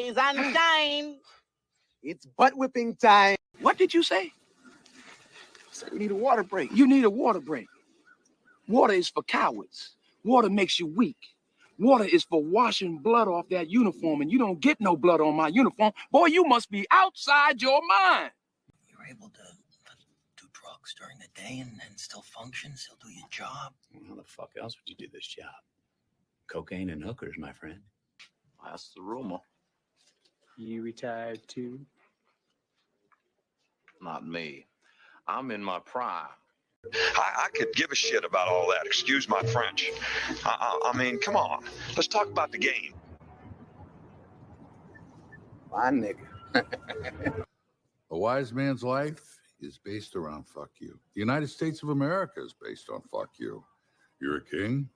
rise and shine. It's butt whipping time. What did you say? I said we need a water break. You need a water break. Water is for cowards. Water makes you weak. Water is for washing blood off that uniform, and you don't get no blood on my uniform. Boy, you must be outside your mind. You're able to do drugs during the day and still function, still do your job. How the fuck else would you do this job? Cocaine and hookers, my friend. That's the rumor. You retired too? Not me. I'm in my prime. I could give a shit about all that. Excuse my French. I mean, come on. Let's talk about the game. My nigga. A wise man's life is based around fuck you. The United States of America is based on fuck you. You're a king.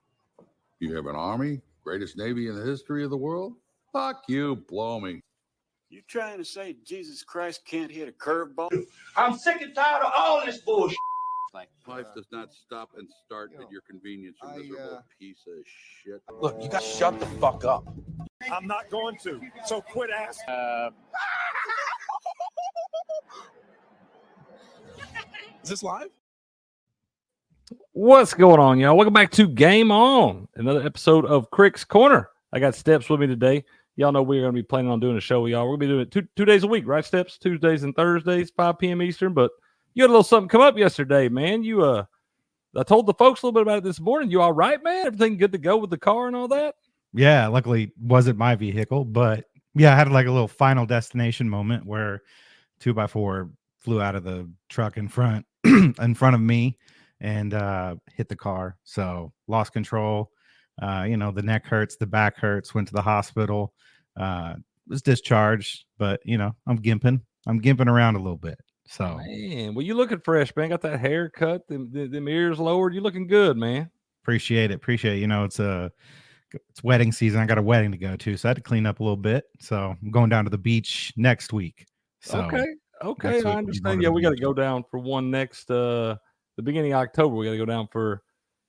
You have an army, greatest navy in the history of the world. Fuck you, blow me. You trying to say Jesus Christ can't hit a curveball? I'm sick and tired of all this bullshit. Life does not stop and start at your convenience, you miserable piece of shit. Look, you got to shut the fuck up. I'm not going to. So quit asking. Is this live? What's going on, y'all? Welcome back to Game On, another episode of Crick's Corner. I got Steps with me today. Y'all know we're going to be planning on doing a show with y'all. We're going to be doing it two days a week, right, Steps? Tuesdays and Thursdays, 5 p.m. Eastern. But you had a little something come up yesterday, man. I told the folks a little bit about it this morning. You all right, man? Everything good to go with the car and all that? Yeah, luckily wasn't my vehicle, but yeah, I had like a little final destination moment where 2x4 flew out of the truck in front of me and hit the car. So lost control. The neck hurts, the back hurts, went to the hospital, was discharged, but I'm gimping around a little bit. So, man, well, you looking fresh, man. Got that haircut, them ears lowered. You looking good, man. Appreciate it. It's wedding season. I got a wedding to go to, so I had to clean up a little bit. So I'm going down to the beach next week. So okay, I understand. Yeah, we got to go down for one next the beginning of October. We got to go down for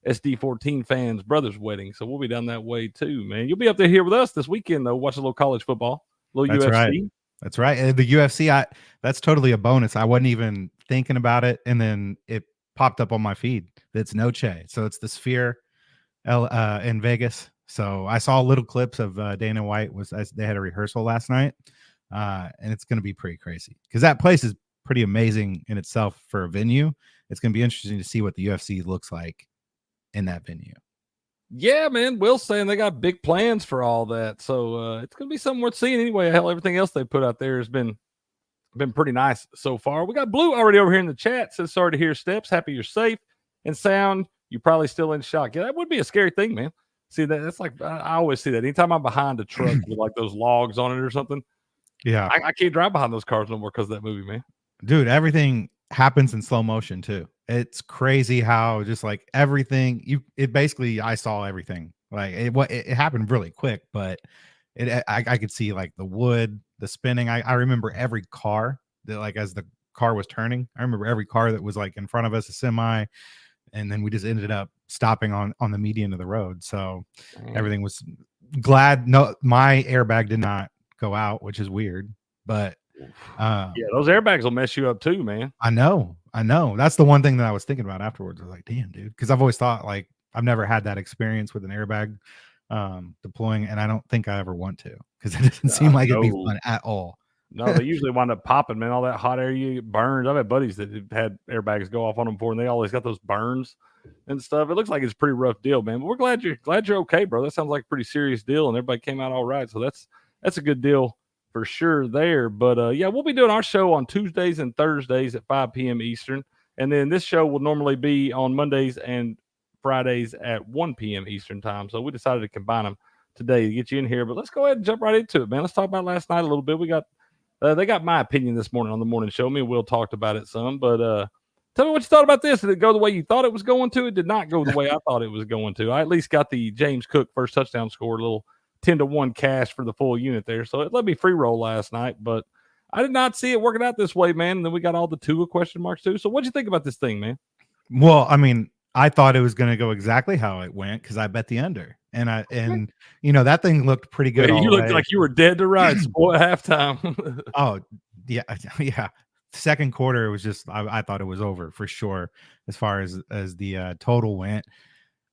SD14 fans' brother's wedding. So we'll be down that way too, man. You'll be up there here with us this weekend though, watch a little college football, a little UFC. Right. That's right. The UFC, that's totally a bonus. I wasn't even thinking about it, and then it popped up on my feed. It's Noche. So it's the Sphere in Vegas. So I saw little clips of Dana White they had a rehearsal last night, and it's going to be pretty crazy because that place is pretty amazing in itself for a venue. It's going to be interesting to see what the UFC looks like in that venue. Yeah, man. Will's saying they got big plans for all that, so it's gonna be something worth seeing anyway. Hell, everything else they put out there has been pretty nice so far. We got Blue already over here in the chat. Says sorry to hear Steps. Happy you're safe and sound. You're probably still in shock. Yeah, that would be a scary thing, man. See that's like I always see that anytime I'm behind a truck with like those logs on it or something. Yeah, I can't drive behind those cars no more because of that movie, man. Dude, everything happens in slow motion too. It's crazy how just like everything I saw everything. Like it happened really quick, but I could see like the wood, the spinning. I remember every car that like as the car was turning. I remember every car that was like in front of us, a semi, and then we just ended up stopping on the median of the road. So everything was glad. No, my airbag did not go out, which is weird, but yeah, those airbags will mess you up too, man. I know. That's the one thing that I was thinking about afterwards. I was like, damn, dude. Because I've always thought like I've never had that experience with an airbag deploying, and I don't think I ever want to because it doesn't seem like it'd be fun at all. No, they usually wind up popping, man. All that hot air you get burned. I've had buddies that have had airbags go off on them before, and they always got those burns and stuff. It looks like it's a pretty rough deal, man. But we're glad you're okay, bro. That sounds like a pretty serious deal, and everybody came out all right. So that's a good deal for sure there. But yeah, we'll be doing our show on Tuesdays and Thursdays at 5 p.m. Eastern. And then this show will normally be on Mondays and Fridays at 1 p.m. Eastern time. So we decided to combine them today to get you in here. But let's go ahead and jump right into it, man. Let's talk about last night a little bit. We got they got my opinion this morning on the morning show. Me and Will talked about it some. But tell me what you thought about this. Did it go the way you thought it was going to? It did not go the way I thought it was going to. I at least got the James Cook first touchdown score, a little 10-1 cash for the full unit there. So it let me free roll last night, but I did not see it working out this way, man. And then we got all the Tua question marks too. So what'd you think about this thing, man? Well, I mean, I thought it was going to go exactly how it went because I bet the under. and that thing looked pretty good. Wait, all you the looked way. like you were dead to rights, boy, at halftime. Oh, yeah, yeah. Second quarter, it was just I thought it was over for sure as far as the total went.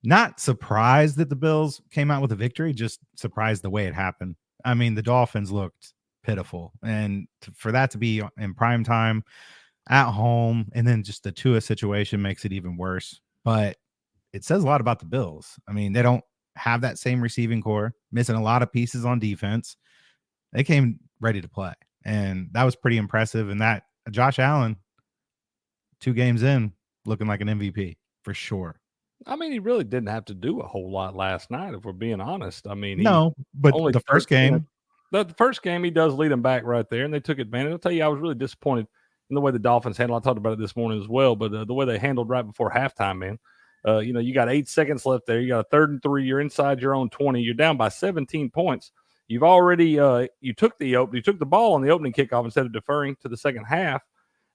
Not surprised that the Bills came out with a victory, just surprised the way it happened. I mean, the Dolphins looked pitiful, and for that to be in prime time at home, and then just the Tua situation makes it even worse. But it says a lot about the Bills. I mean, they don't have that same receiving core, missing a lot of pieces on defense. They came ready to play, and that was pretty impressive. And that Josh Allen, 2 games in, looking like an MVP for sure. I mean, he really didn't have to do a whole lot last night, if we're being honest. I mean, No, but only the first game, the first game, he does lead them back right there, and they took advantage. I'll tell you, I was really disappointed in the way the Dolphins handled. I talked about it this morning as well, but the way they handled right before halftime, man. You got 8 seconds left there. You got a 3rd and 3. You're inside your own 20. You're down by 17 points. You've already you took the ball on the opening kickoff instead of deferring to the second half,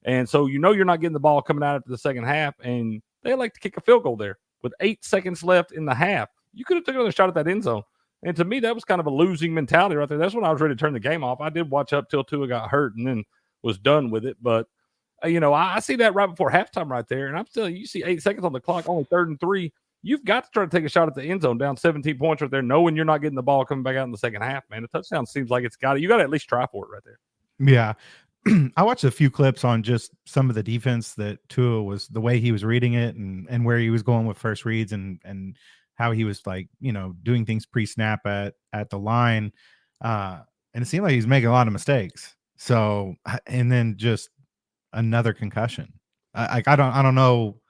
and so you're not getting the ball coming out after the second half, and they like to kick a field goal there with 8 seconds left in the half. You could have taken another shot at that end zone. And to me, that was kind of a losing mentality right there. That's when I was ready to turn the game off. I did watch up till Tua got hurt and then was done with it. But, I see that right before halftime right there. And I'm still, you see 8 seconds on the clock, only 3rd and 3. You've got to try to take a shot at the end zone down 17 points right there, knowing you're not getting the ball coming back out in the second half, man. A touchdown seems like you got to at least try for it right there. Yeah. I watched a few clips on just some of the defense that Tua was, the way he was reading it and where he was going with first reads and how he was doing things pre-snap at the line. And it seemed like he's making a lot of mistakes. So, and then just another concussion. I don't know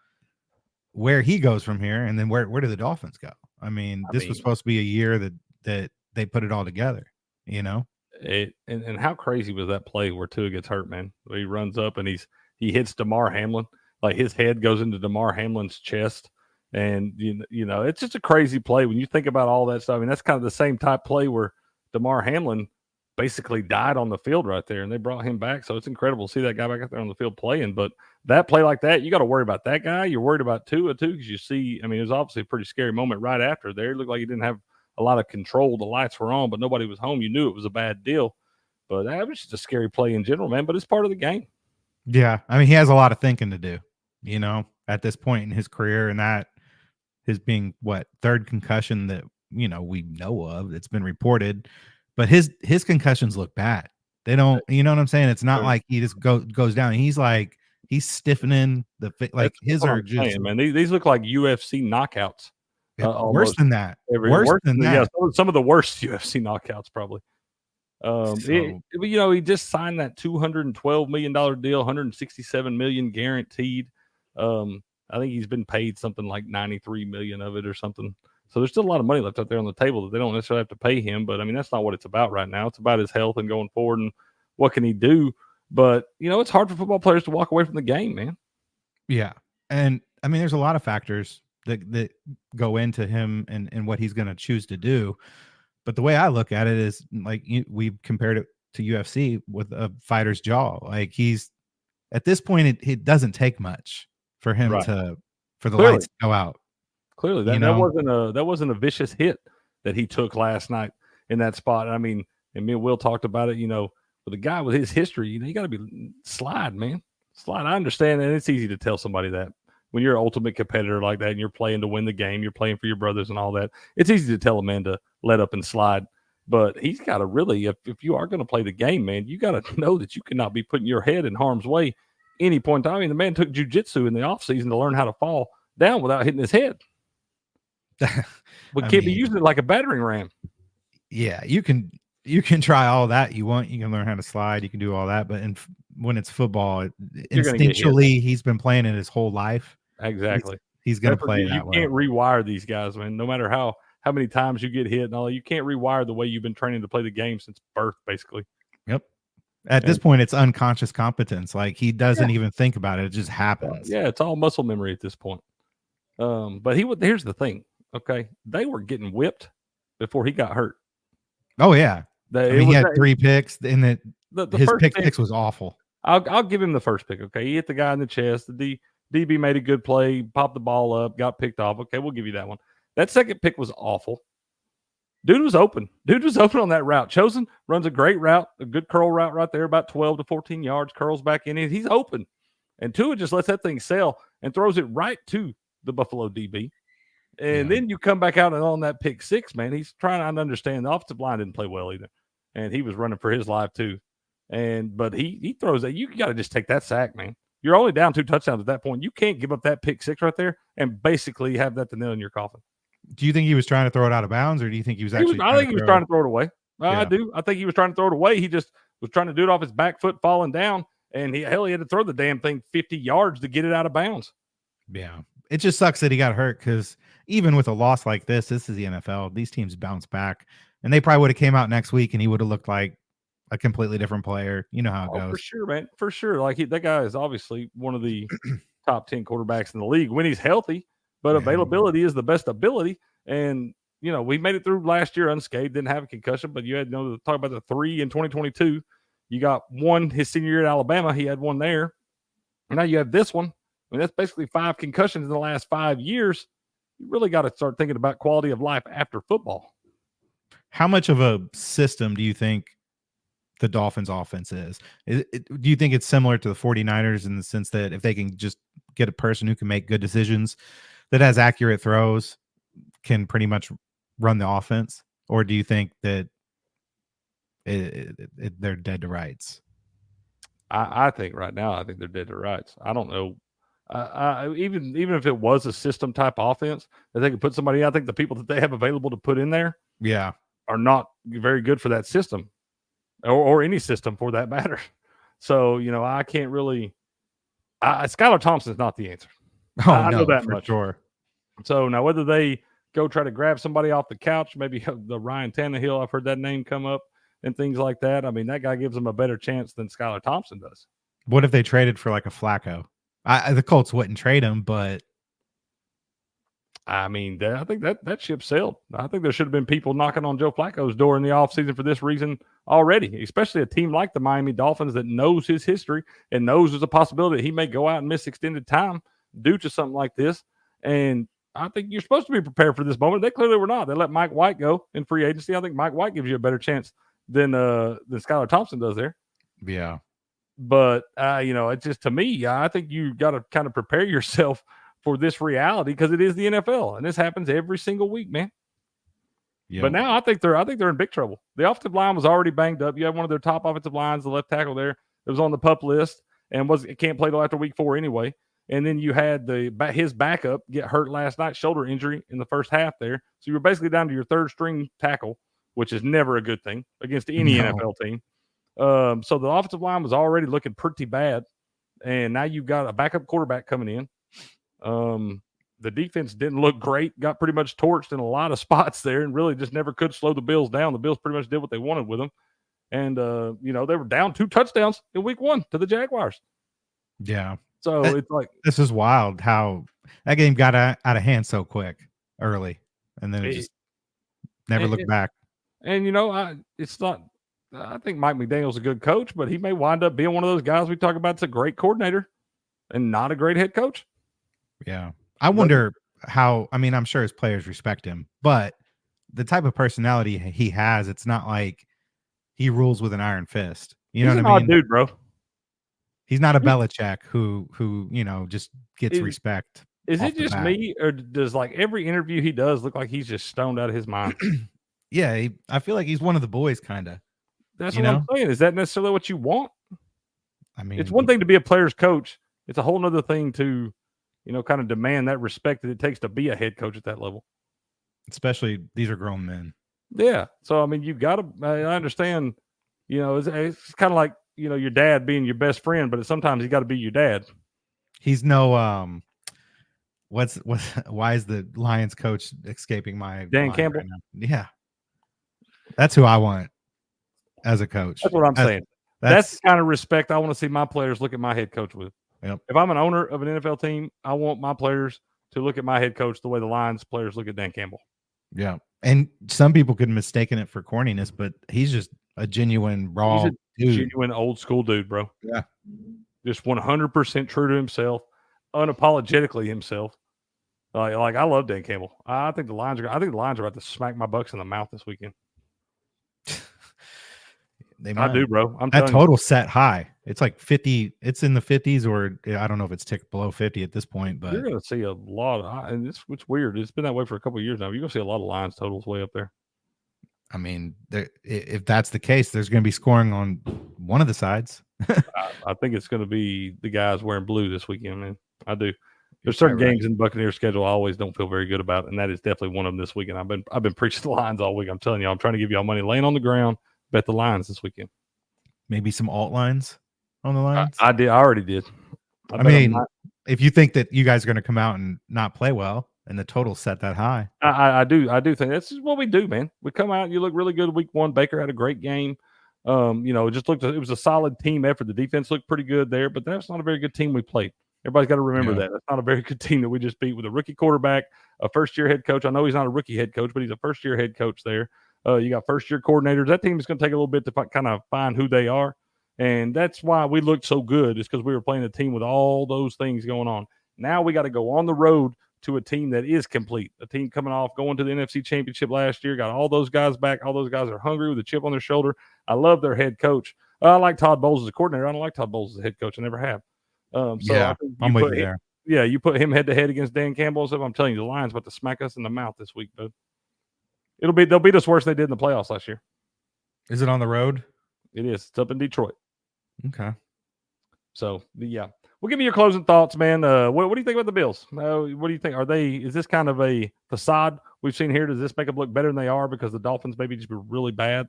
where he goes from here. And then where do the Dolphins go? I mean, this was supposed to be a year that they put it all together, And how crazy was that play where Tua gets hurt, man? Where he runs up and he hits DeMar Hamlin, like his head goes into DeMar Hamlin's chest, and it's just a crazy play when you think about all that stuff. I mean, that's kind of the same type play where DeMar Hamlin basically died on the field right there, and they brought him back. So it's incredible to see that guy back out there on the field playing. But that play like that, you got to worry about that guy. You're worried about Tua too, because you see, I mean, it was obviously a pretty scary moment right after there. It looked like he didn't have a lot of control. The lights were on, but nobody was home. You knew it was a bad deal. But that was just a scary play in general, man. But it's part of the game. Yeah. I mean, he has a lot of thinking to do, at this point in his career, and that his being 3rd concussion that, we know of, it's been reported, but his concussions look bad. They don't, you know what I'm saying? It's not like he just goes down. He's stiffening like his are just, saying, man. These look like UFC knockouts. Worse than that. Worse than that. Yeah, some of the worst UFC knockouts, probably. He just signed that $212 million deal, $167 million guaranteed. I think he's been paid something like $93 million of it or something. So there's still a lot of money left out there on the table that they don't necessarily have to pay him. But I mean, that's not what it's about right now. It's about his health and going forward and what can he do. But it's hard for football players to walk away from the game, man. Yeah, and I mean, there's a lot of factors that go into him and what he's going to choose to do. But the way I look at it is like we compared it to UFC with a fighter's jaw. Like he's at this point, it doesn't take much for him for the lights to go out. Clearly, that wasn't a vicious hit that he took last night in that spot. I mean, and me and Will talked about it. With a guy with his history, you got to be slide, man, slide. I understand, and it's easy to tell somebody that. When you're an ultimate competitor like that and you're playing to win the game, you're playing for your brothers and all that, it's easy to tell a man to let up and slide. But he's got to really, if you are going to play the game, man, you got to know that you cannot be putting your head in harm's way any point in time. I mean, the man took jiu-jitsu in the offseason to learn how to fall down without hitting his head. We can't be using it like a battering ram. Yeah, you can try all that you want. You can learn how to slide. You can do all that. But when it's football, instinctually, he's been playing it his whole life. Exactly. He's going to play that way. You can't rewire these guys, man. No matter how many times you get hit and all, you can't rewire the way you've been training to play the game since birth, basically. Yep. At this point, it's unconscious competence. Like he doesn't even think about it. It just happens. Yeah, it's all muscle memory at this point. But here's the thing. Okay. They were getting whipped before he got hurt. Oh, yeah. He had 3 picks, and his pick six was awful. I'll give him the first pick. Okay. He hit the guy in the chest. The DB made a good play, popped the ball up, got picked off. Okay. We'll give you that one. That second pick was awful. Dude was open. Dude was open on that route. Chosen runs a great route, a good curl route right there, about 12 to 14 yards, curls back in it. He's open. And Tua just lets that thing sail and throws it right to the Buffalo DB. And then you come back out and on that pick six, man, he's trying to understand the offensive line didn't play well either. And he was running for his life too. But he throws that. You got to just take that sack, man. You're only down 2 touchdowns at that point. You can't give up that pick six right there and basically have that the nail in your coffin. Do you think he was trying to throw it out of bounds, or do you think he was actually? I think he was trying to throw it away. Yeah. I do. I think he was trying to throw it away. He just was trying to do it off his back foot falling down, and he had to throw the damn thing 50 yards to get it out of bounds. Yeah. It just sucks that he got hurt, because even with a loss like this is the NFL. These teams bounce back, and they probably would have came out next week and he would have looked like a completely different player. You know how it goes. For sure, man. For sure. Like that guy is obviously one of the top 10 quarterbacks in the league when he's healthy, but availability is the best ability. And, we made it through last year unscathed, didn't have a concussion, but you had to talk about the 3 in 2022. You got one his senior year at Alabama. He had one there. And now you have this one. I mean, that's basically 5 concussions in the last 5 years. You really got to start thinking about quality of life after football. How much of a system do you think the Dolphins offense is? Do you think it's similar to the 49ers in the sense that if they can just get a person who can make good decisions, that has accurate throws, can pretty much run the offense? Or do you think that they're dead to rights? I think right now, I think they're dead to rights. I don't know. Even if it was a system type offense that they could put somebody, I think the people that they have available to put in there, are not very good for that system, or any system for that matter. So I can't really. Skylar Thompson's not the answer. I know that much. Sure. So now whether they go try to grab somebody off the couch, maybe the Ryan Tannehill, I've heard that name come up, and things like that. I mean, that guy gives them a better chance than Skylar Thompson does. What if they traded for like a Flacco? The Colts wouldn't trade him, but I mean, I think that ship sailed. I think there should have been people knocking on Joe Flacco's door in the offseason for this reason already, especially a team like the Miami Dolphins that knows his history and knows there's a possibility that he may go out and miss extended time due to something like this. And I think you're supposed to be prepared for this moment. They clearly were not. They let Mike White go in free agency. I think Mike White gives you a better chance than Skylar Thompson does there. Yeah. But, it's just, to me, I think you got to kind of prepare yourself for this reality, because it is the NFL, and this happens every single week, man. Yep. But now I think they're in big trouble. The offensive line was already banged up. You had one of their top offensive lines, the left tackle there, that was on the PUP list and can't play till after week 4 anyway. And then you had his backup get hurt last night, shoulder injury in the first half there. So you're basically down to your third string tackle, which is never a good thing against any NFL team. So the offensive line was already looking pretty bad, and now you've got a backup quarterback coming in. The defense didn't look great, got pretty much torched in a lot of spots there, and really just never could slow the Bills down. The Bills pretty much did what they wanted with them. And, they were down 2 touchdowns in week 1 to the Jaguars. Yeah. So it's like, this is wild how that game got out of hand so quick early, and then it just never looked back. And, it's not, I think Mike McDaniel's a good coach, but he may wind up being one of those guys we talk about. It's a great coordinator and not a great head coach. Yeah. I wonder how, I'm sure his players respect him, but the type of personality he has, it's not like he rules with an iron fist. You know what I mean? He's an odd dude, bro. He's not a Belichick who just gets respect. Is it just me, or does like every interview he does look like he's just stoned out of his mind? Yeah, I feel like he's one of the boys, kind of. That's what I'm saying. Is that necessarily what you want? I mean, it's one thing to be a player's coach. It's a whole nother thing to, kind of demand that respect that it takes to be a head coach at that level. Especially these are grown men. Yeah. So, you got to, I understand, it's kind of like, your dad being your best friend, but sometimes you got to be your dad. He's no, why is the Lions coach escaping my Dan Campbell? Right now? Yeah. That's who I want as a coach. That's what I'm saying. That's the kind of respect I want to see my players look at my head coach with. Yep. If I'm an owner of an NFL team, I want my players to look at my head coach the way the Lions players look at Dan Campbell. Yeah. And some people could have mistaken it for corniness, but he's just a genuine raw dude. Genuine old school dude, bro. Yeah. Just 100% true to himself, unapologetically himself. Like I love Dan Campbell. I think the Lions are about to smack my Bucks in the mouth this weekend. They might. I do, bro. I'm that telling total set high. It's like 50. It's in the 50s, or I don't know if it's ticked below 50 at this point. But you're going to see a lot of, and it's weird. It's been that way for a couple of years now. You're going to see a lot of Lions totals way up there. I mean, if that's the case, there's going to be scoring on one of the sides. I think it's going to be the guys wearing blue this weekend, man. I do. There's certain games in the Buccaneers schedule I always don't feel very good about, and that is definitely one of them this weekend. I've been preaching the Lions all week. I'm telling you, I'm trying to give y'all money laying on the ground. Bet the Lions this weekend. Maybe some alt lines on the Lions. I did. I already did. I mean, if you think that you guys are going to come out and not play well, and the total set that high, I do think that's just what we do, man. We come out and you look really good week one. Baker had a great game. It just looked. It was a solid team effort. The defense looked pretty good there, but that's not a very good team we played. Everybody's got to remember that. That's not a very good team that we just beat with a rookie quarterback, a first-year head coach. I know he's not a rookie head coach, but he's a first-year head coach there. You got first-year coordinators. That team is going to take a little bit to kind of find who they are, and that's why we looked so good, is because we were playing a team with all those things going on. Now we got to go on the road to a team that is complete, a team coming off going to the NFC Championship last year, got all those guys back. All those guys are hungry with a chip on their shoulder. I love their head coach. I like Todd Bowles as a coordinator. I don't like Todd Bowles as a head coach. I never have. Yeah, I'm with you there. Yeah, you put him head-to-head against Dan Campbell and stuff. I'm telling you, the Lions about to smack us in the mouth this week, bud. They'll beat us worse than they did in the playoffs last year. Is it on the road? It is. It's up in Detroit. Okay. So, yeah. We'll give you your closing thoughts, man. What do you think about the Bills? What do you think? Is this kind of a facade we've seen here? Does this make them look better than they are because the Dolphins maybe just were really bad?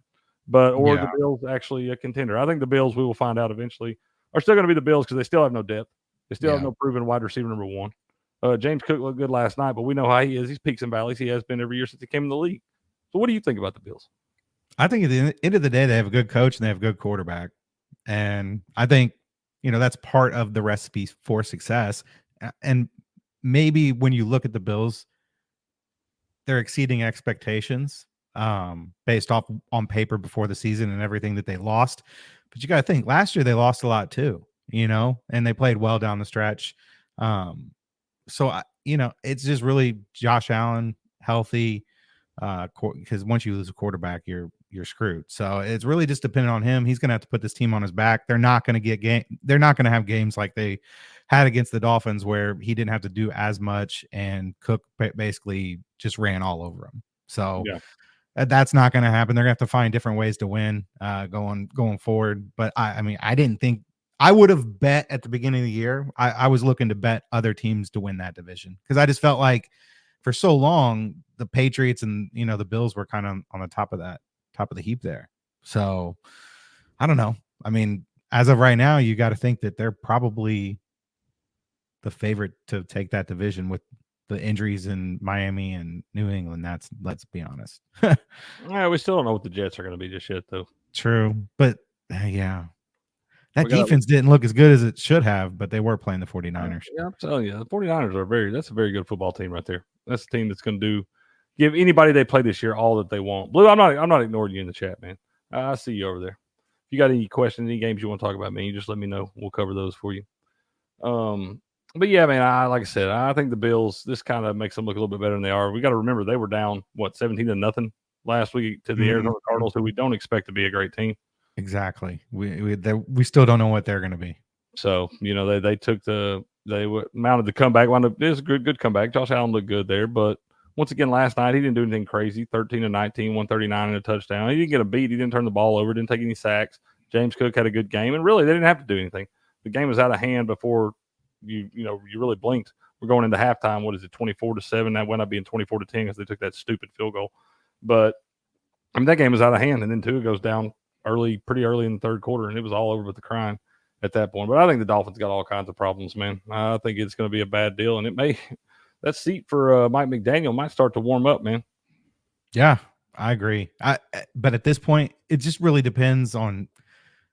Or the Bills actually a contender? I think the Bills, we will find out eventually, are still going to be the Bills because they still have no depth. They still have no proven wide receiver number one. James Cook looked good last night, but we know how he is. He's peaks and valleys. He has been every year since he came in the league. So what do you think about the Bills? I think at the end of the day, they have a good coach and they have a good quarterback. And I think, that's part of the recipe for success. And maybe when you look at the Bills, they're exceeding expectations based off on paper before the season and everything that they lost. But you got to think, last year they lost a lot too, and they played well down the stretch. So it's just really Josh Allen healthy, because once you lose a quarterback, you're screwed. So it's really just dependent on him. He's going to have to put this team on his back. They're not going to have games like they had against the Dolphins where he didn't have to do as much and Cook basically just ran all over him. So that's not going to happen. They're going to have to find different ways to win going forward. But I didn't think I would have bet at the beginning of the year. I was looking to bet other teams to win that division because I just felt like for so long the Patriots and the Bills were kind of on the top of the heap there. So I don't know. I mean, as of right now, you got to think that they're probably the favorite to take that division with the injuries in Miami and New England. Let's be honest. We still don't know what the Jets are going to be just yet, though. True, but that defense didn't look as good as it should have, but they were playing the 49ers. Yeah, I'm telling you, the 49ers that's a very good football team right there. That's a team that's going to give anybody they play this year all that they want. Blue, I'm not ignoring you in the chat, man. I see you over there. If you got any questions, any games you want to talk about, man, you just let me know. We'll cover those for you. But yeah, man, like I said, I think the Bills, this kind of makes them look a little bit better than they are. We got to remember they were down 17-0 last week to the Arizona Cardinals, who we don't expect to be a great team. Exactly. We still don't know what they're going to be. So they took they mounted the comeback. It was a good comeback. Josh Allen looked good there, but once again last night he didn't do anything crazy. 13-19, 139 and a touchdown. He didn't get a beat. He didn't turn the ball over. Didn't take any sacks. James Cook had a good game, and really they didn't have to do anything. The game was out of hand before you really blinked. We're going into halftime. What is it, 24-7? That went up being 24-10 because they took that stupid field goal. But that game was out of hand, and then Tua goes down pretty early in the third quarter, and it was all over with the crying at that point. But I think the Dolphins got all kinds of problems, man. I think it's going to be a bad deal, and that seat for Mike McDaniel might start to warm up, man. Yeah, I agree. But at this point, it just really depends on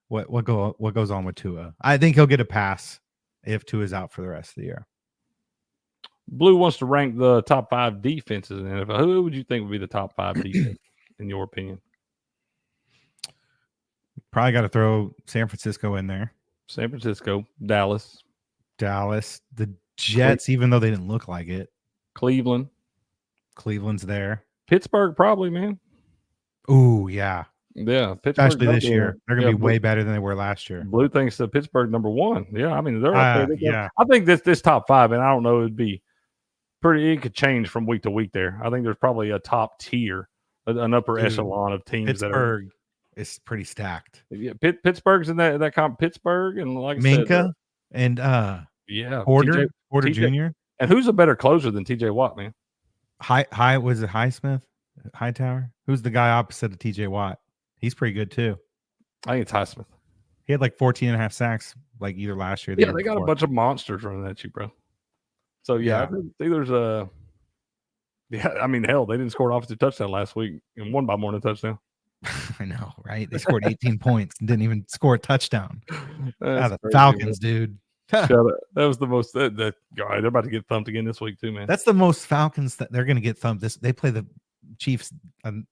what goes on with Tua. I think he'll get a pass if Tua's out for the rest of the year. Blue wants to rank the top 5 defenses in the NFL. Who would you think would be the top 5 defense in your opinion? Probably got to throw San Francisco in there. San Francisco, Dallas, the Jets, even though they didn't look like it. Cleveland. Cleveland's there. Pittsburgh, probably, man. Ooh, yeah. Yeah, Pittsburgh. Especially this year. They're going to be way better than they were last year. Blue thinks that Pittsburgh number 1. Yeah, I mean, they're up there. Yeah. I think this top 5, and I don't know, it'd be pretty. It could change from week to week there. I think there's probably a top tier, an upper echelon of teams Pittsburgh is pretty stacked. Yeah, Pittsburgh's in that comp. Pittsburgh and like Minka and Porter TJ, Jr. And who's a better closer than TJ Watt, man? Was it Highsmith? Hightower? Who's the guy opposite of TJ Watt? He's pretty good too. I think it's Highsmith. He had like 14 and a half sacks like either last year or the year year they got a bunch of monsters running at you, bro. So I think there's a I mean, hell, they didn't score an offensive touchdown last week and won by more than a touchdown. I know, right? They scored 18 points and didn't even score a touchdown. The crazy, Falcons, dude. That was the most God, they're about to get thumped again this week too, man. That's the most Falcons that they're going to get thumped. They play the Chiefs. The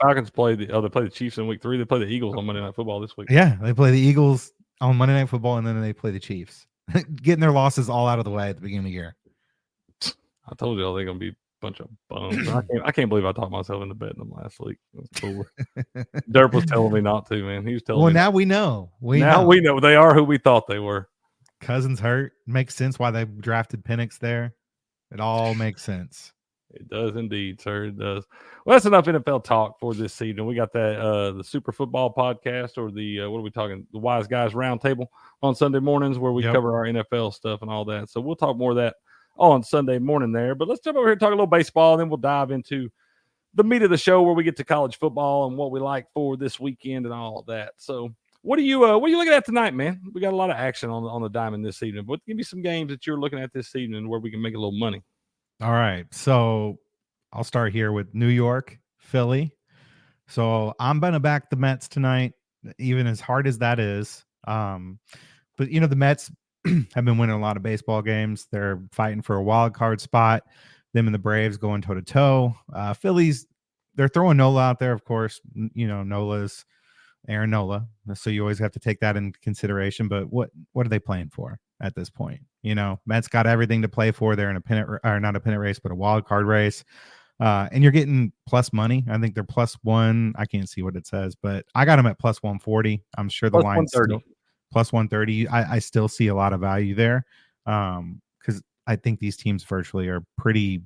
Falcons play the Chiefs in week 3. They play the Eagles on Monday Night Football this week. Yeah, they play the Eagles on Monday Night Football, and then they play the Chiefs, getting their losses all out of the way at the beginning of the year. I told y'all they're gonna be a bunch of bums. I can't believe I talked myself into betting them last week. That's cool. Derp was telling me not to, man. He was telling me. Well, now we know. We know they are who we thought they were. Cousins hurt. Makes sense why they drafted Penix there. It all makes sense. It does indeed, sir. It does. Well, that's enough NFL talk for this season. We got that the Super Football podcast, or the what are we talking? The Wise Guys Roundtable on Sunday mornings, where we cover our NFL stuff and all that. So we'll talk more of that on Sunday morning there. But let's jump over here and talk a little baseball, and then we'll dive into the meat of the show, where we get to college football and what we like for this weekend and all of that. So what are you looking at tonight, man? We got a lot of action on the diamond this evening. But give me some games that you're looking at this evening where we can make a little money. All right. So I'll start here with New York, Philly. So I'm going to back the Mets tonight, even as hard as that is. But, the Mets have been winning a lot of baseball games. They're fighting for a wild card spot. Them and the Braves going toe to toe. Phillies, they're throwing Nola out there, of course. Nola's Aaron Nola. So you always have to take that into consideration. But what are they playing for at this point? Mets got everything to play for. They're in a pennant, or not a pennant race, but a wild card race. And you're getting plus money. I think they're +1. I can't see what it says, but I got them at plus 140. I'm sure the line's still plus 130. I still see a lot of value there, because I think these teams virtually are pretty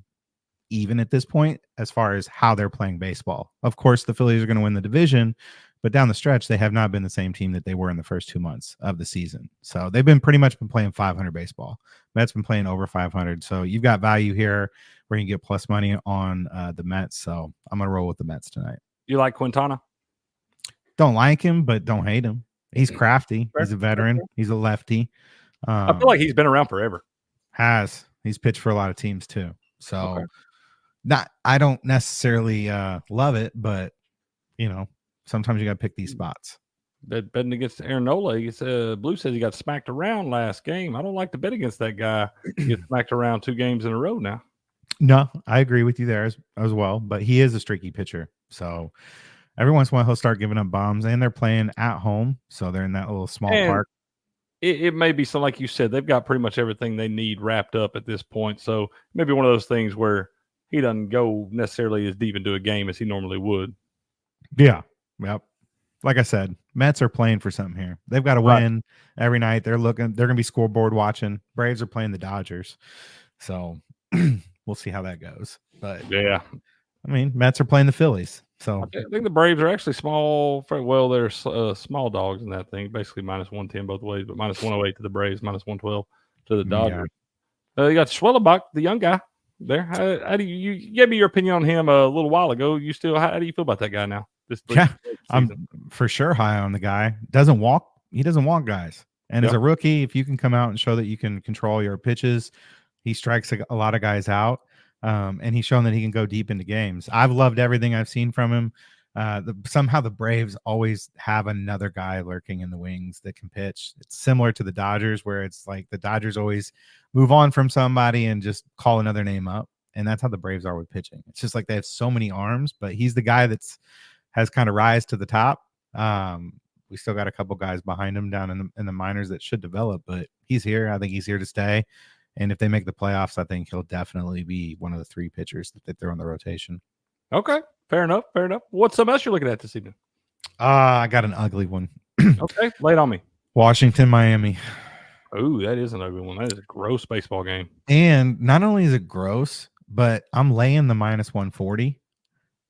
even at this point as far as how they're playing baseball. Of course, the Phillies are going to win the division, but down the stretch, they have not been the same team that they were in the first 2 months of the season. So they've been pretty much playing 500 baseball. Mets been playing over 500. So you've got value here where you can get plus money on the Mets. So I'm going to roll with the Mets tonight. You like Quintana? Don't like him, but don't hate him. He's crafty. He's a veteran. He's a lefty. I feel like he's been around forever. He's pitched for a lot of teams too. So I don't necessarily love it, but sometimes you got to pick these spots. Betting against Aaron Nola, Blue says he got smacked around last game. I don't like to bet against that guy. He gets smacked around 2 games in a row now. No, I agree with you there as well, but he is a streaky pitcher. So every once in a while he'll start giving up bombs, and they're playing at home. So they're in that little small park. It may be like you said, they've got pretty much everything they need wrapped up at this point. So maybe one of those things where he doesn't go necessarily as deep into a game as he normally would. Yeah. Yep. Like I said, Mets are playing for something here. They've got to win every night. They're going to be scoreboard watching. Braves are playing the Dodgers. So we'll see how that goes. But yeah, I mean, Mets are playing the Phillies. So I think the Braves are actually small. Well, they're small dogs in that thing. Basically -110 both ways, but -108 to the Braves, -112 to the Dodgers. Yeah. You got Schwellebach, the young guy there. How do you gave me your opinion on him a little while ago? How do you feel about that guy now? I'm for sure high on the guy. He doesn't walk guys. And as a rookie, if you can come out and show that you can control your pitches, he strikes a lot of guys out. And he's shown that he can go deep into games. I've loved everything I've seen from him. Somehow the Braves always have another guy lurking in the wings that can pitch. It's similar to the Dodgers, where it's like the Dodgers always move on from somebody and just call another name up. And that's how the Braves are with pitching. It's just like they have so many arms, but he's the guy has kind of rise to the top. We still got a couple guys behind him down in the minors that should develop, but he's here. I think he's here to stay. And if they make the playoffs, I think he'll definitely be one of the 3 pitchers that they throw in the rotation. Okay, fair enough. Fair enough. What's something else you're looking at this evening? I got an ugly one. Okay, lay it on me. Washington, Miami. Oh, that is an ugly one. That is a gross baseball game. And not only is it gross, but I'm laying the minus 140.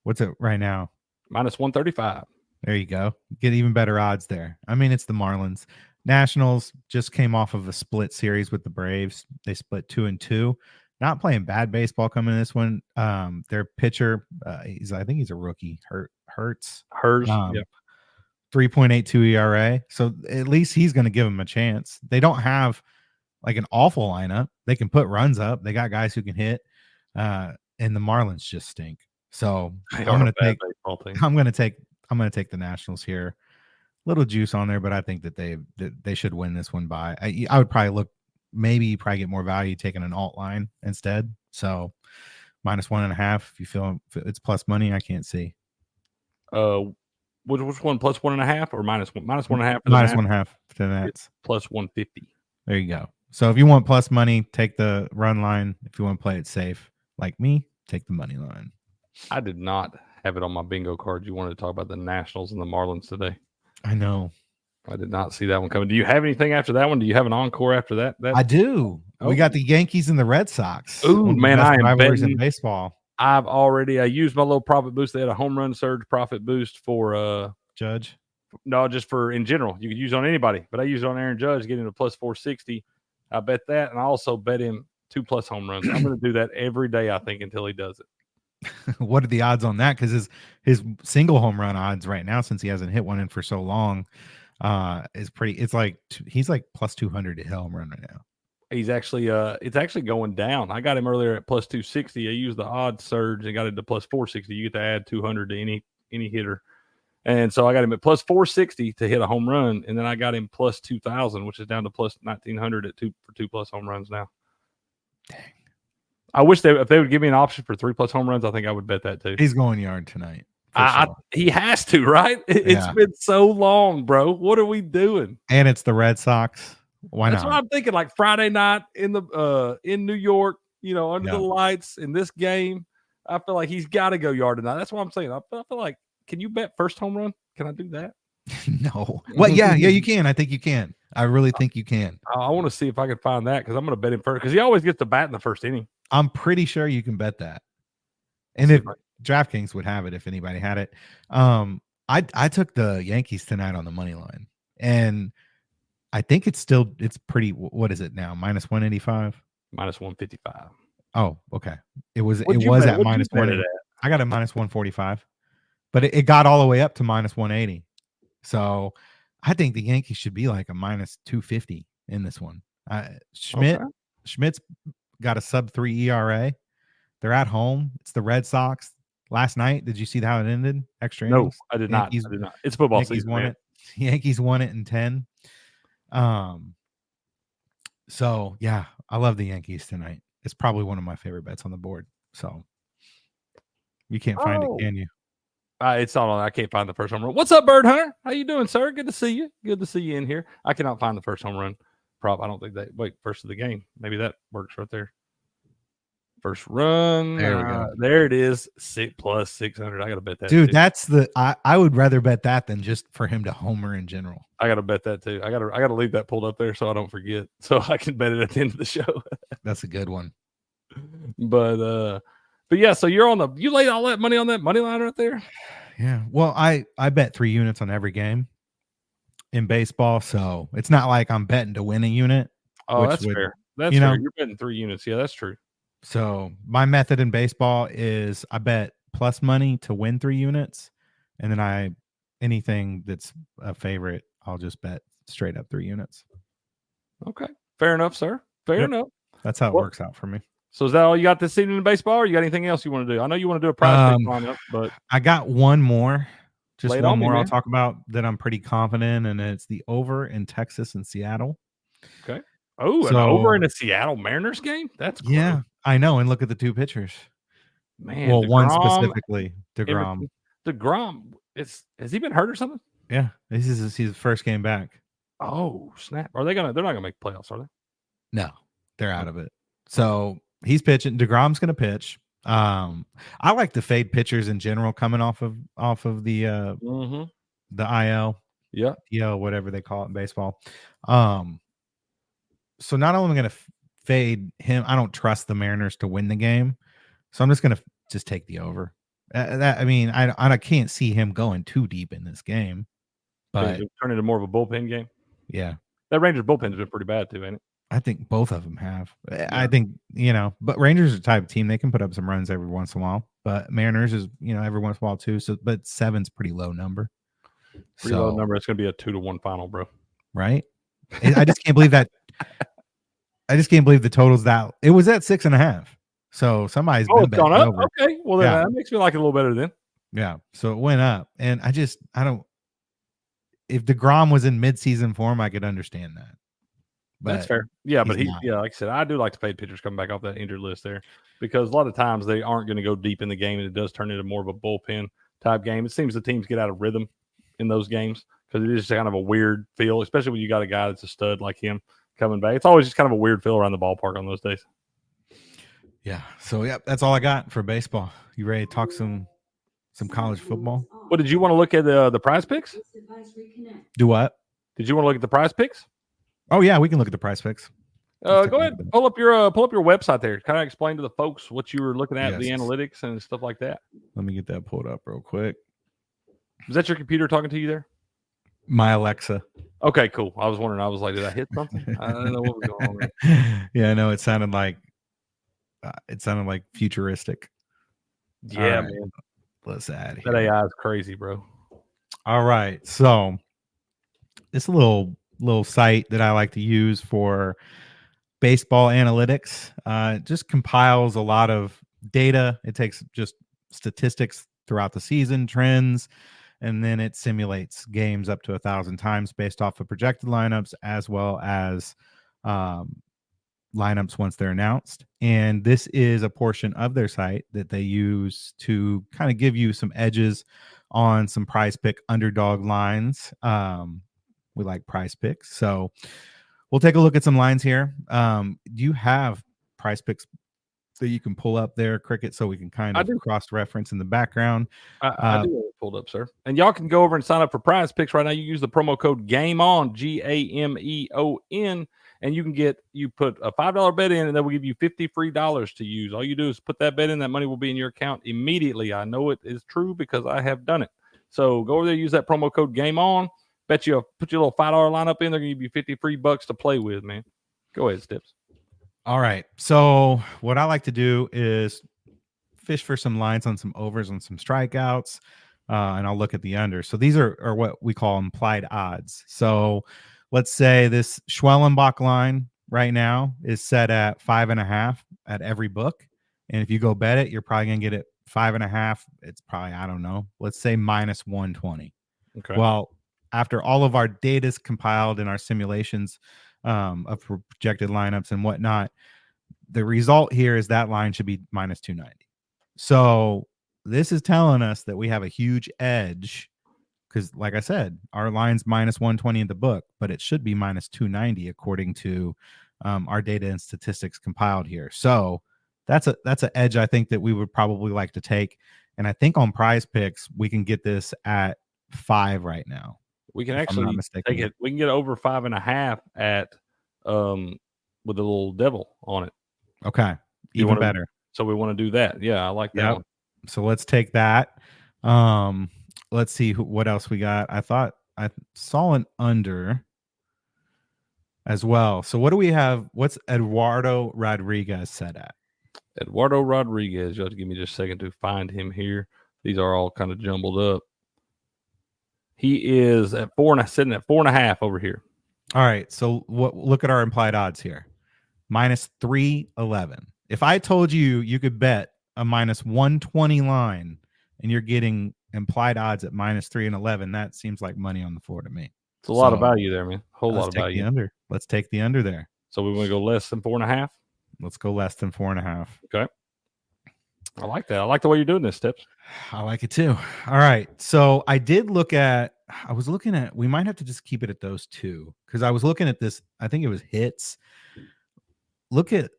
What's it right now? Minus 135. There you go. Get even better odds there. I mean, it's the Marlins. Nationals just came off of a split series with the Braves. They split 2-2. Not playing bad baseball coming in this one. Their pitcher, I think he's a rookie. Hurts. Yep. 3.82 ERA. So at least he's going to give him a chance. They don't have like an awful lineup. They can put runs up. They got guys who can hit. And the Marlins just stink. So I'm going to take the Nationals here. Little juice on there, but I think that they should win this one by. I would probably probably get more value taking an alt line instead. So minus 1.5. If you feel it's plus money, I can't see. Which one? Plus 1.5 or minus 1.5? Minus 1.5 to the Nats. It's plus 150. There you go. So if you want plus money, take the run line. If you want to play it safe, like me, take the money line. I did not have it on my bingo card. You wanted to talk about the Nationals and the Marlins today. I know. I did not see that one coming. Do you have anything after that one? Do you have an encore after that? I do. Oh. We got the Yankees and the Red Sox. Ooh, man, I am betting in baseball. I used my little profit boost. They had a home run surge profit boost for Judge. No, just for in general. You could use it on anybody, but I used it on Aaron Judge, getting a plus 460. I bet that, and I also bet him 2+ home runs. I'm going to do that every day, I think, until he does it. What are the odds on that? Because his single home run odds right now, since he hasn't hit one in for so long, is pretty. It's like he's like plus 200 to hit home run right now. He's actually it's actually going down. I got him earlier at plus 260. I used the odd surge and got it to plus 460. You get to add 200 to any hitter, and so I got him at plus 460 to hit a home run, and then I got him plus 2,000, which is down to plus 1,900 at 2+ home runs now. Dang. I wish if they would give me an option for 3+ home runs, I think I would bet that too. He's going yard tonight. He has to, right? It's been so long, bro. What are we doing? And it's the Red Sox. Why That's not? what I'm thinking. Like Friday night in New York, under the lights in this game, I feel like he's got to go yard tonight. That's what I'm saying. I feel like, can you bet first home run? Can I do that? No. Well, yeah, you can. I think you can. I really think you can. I want to see if I can find that because I'm going to bet him first because he always gets the bat in the first inning. I'm pretty sure you can bet that. And if DraftKings would have it, if anybody had it, I took the Yankees tonight on the money line, and I think it's pretty. What is it now? Minus 185. Minus 155. Oh, okay. It was at minus 1. I got a minus 145, but it got all the way up to minus 180. So I think the Yankees should be like a minus 250 in this one. Schmidt's got a sub-3 ERA. They're at home. It's the Red Sox. Last night, did you see how it ended? Extra innings? No, I did not. It's football season. Yankees won it in 10. So yeah, I love the Yankees tonight. It's probably one of my favorite bets on the board. So you can't find it, can you? It's not on. I can't find the first home run. What's up, Bird Hunter? How you doing, sir? Good to see you. Good to see you in here. I cannot find the first home run prop. I don't think that. Wait, first of the game. Maybe that works right there. First run. There we go. There it is. plus 600. I got to bet that. Dude, too. that's I would rather bet that than just for him to homer in general. I got to bet that too. I got to leave that pulled up there so I don't forget. So I can bet it at the end of the show. That's a good one. But yeah, so you laid all that money on that money line right there. Yeah. Well, I bet 3 units on every game in baseball, so it's not like I'm betting to win a unit. Oh, that's fair. That's fair. You're betting 3 units. Yeah, that's true. So my method in baseball is I bet plus money to win 3 units, and then anything that's a favorite, I'll just bet straight up 3 units. Okay, fair enough, sir. Fair enough. That's how it works out for me. So is that all you got this season in baseball, or you got anything else you want to do? I know you want to do a prize lineup, but I got one more. Just one more I'll talk about that I'm pretty confident, and it's the over in Texas and Seattle. Okay. Oh, an over in a Seattle Mariners game? That's cool. Yeah, I know. And look at the 2 pitchers. Man, well, DeGrom, one specifically, DeGrom. DeGrom, has he been hurt or something? Yeah, this is his first game back. Oh, snap. They're not gonna make playoffs, are they? No. They're out of it. So he's pitching. DeGrom's going to pitch. I like to fade pitchers in general coming off of the IL, DL, whatever they call it in baseball. So not only am I going to fade him, I don't trust the Mariners to win the game, so I'm just going to just take the over. I can't see him going too deep in this game, but turn into more of a bullpen game. Yeah, that Rangers bullpen's been pretty bad too, ain't it? I think both of them have. Yeah. I think, but Rangers are the type of team, they can put up some runs every once in a while. But Mariners is, every once in a while too. So, but 7's pretty low number. Pretty low number. It's going to be a 2-1 final, bro. Right? I just can't believe that. I just can't believe the totals that it was at 6.5. So somebody's been it's gone up. Over. Okay. Well, then that makes me like it a little better then. Yeah. So it went up. And I don't. If DeGrom was in midseason form, I could understand that. But that's fair. Yeah, but like I said, I do like to fade pitchers coming back off that injured list there because a lot of times they aren't going to go deep in the game, and it does turn into more of a bullpen type game. It seems the teams get out of rhythm in those games because it is kind of a weird feel, especially when you got a guy that's a stud like him coming back. It's always just kind of a weird feel around the ballpark on those days. Yeah. So that's all I got for baseball. You ready to talk some college football? What did you want to look at the prize picks? Do what? Did you want to look at the prize picks? Oh yeah, we can look at the prize picks. Go ahead, pull up your website there. Kind of explain to the folks what you were looking at, the analytics and stuff like that. Let me get that pulled up real quick. Is that your computer talking to you there? My Alexa. Okay, cool. I was wondering. I was like, did I hit something? I don't know what was going on there. Yeah, no, it sounded like futuristic. Yeah, right, man. Let's add here. That AI is crazy, bro. All right, so this little site that I like to use for baseball analytics just compiles a lot of data. It takes just statistics throughout the season, trends, and then it simulates games up to 1,000 times based off of projected lineups as well as lineups once they're announced. And this is a portion of their site that they use to kind of give you some edges on some prize pick underdog lines. We like prize picks. So we'll take a look at some lines here. Do you have prize picks that you can pull up there, Cricket, so we can kind of cross-reference in the background? I do have it pulled up, sir. And y'all can go over and sign up for prize picks right now. You use the promo code GAMEON, GAMEON, and you put a $5 bet in, and then we'll give you $50 free to use. All you do is put that bet in. That money will be in your account immediately. I know it is true because I have done it. So go over there, use that promo code GAMEON. Put your little $5 lineup in. They're going to give you 50 free bucks to play with, man. Go ahead, Stips. All right. So what I like to do is fish for some lines on some overs and some strikeouts, and I'll look at the under. So these are what we call implied odds. So let's say this Schwellenbach line right now is set at 5.5 at every book. And if you go bet it, you're probably going to get it 5.5. It's probably, I don't know, let's say minus 120. Okay. Well, after all of our data is compiled in our simulations of projected lineups and whatnot, the result here is that line should be minus 290. So this is telling us that we have a huge edge because, like I said, our line's minus 120 in the book, but it should be minus 290 according to our data and statistics compiled here. So that's an edge I think that we would probably like to take. And I think on prize picks, we can get this at 5 right now. We can actually take it. We can get over 5.5 at with a little devil on it. Okay, even better. So we want to do that. Yeah, I like that one. So let's take that. Let's see what else we got. I thought I saw an under as well. So what do we have? What's Eduardo Rodriguez set at? Eduardo Rodriguez. You have to give me just a second to find him here. These are all kind of jumbled up. He is at sitting at 4.5 over here. All right. So look at our implied odds here. Minus 311. If I told you you could bet a minus 120 line and you're getting implied odds at minus 311, that seems like money on the floor to me. It's a lot of value there, man. Whole lot of value. Let's take the under there. So we want to go less than 4.5? Let's go less than 4.5. Okay. I like that. I like the way you're doing this, Tips. I like it too. All right. So I was looking at, we might have to just keep it at those two because I was looking at this. I think it was hits. look at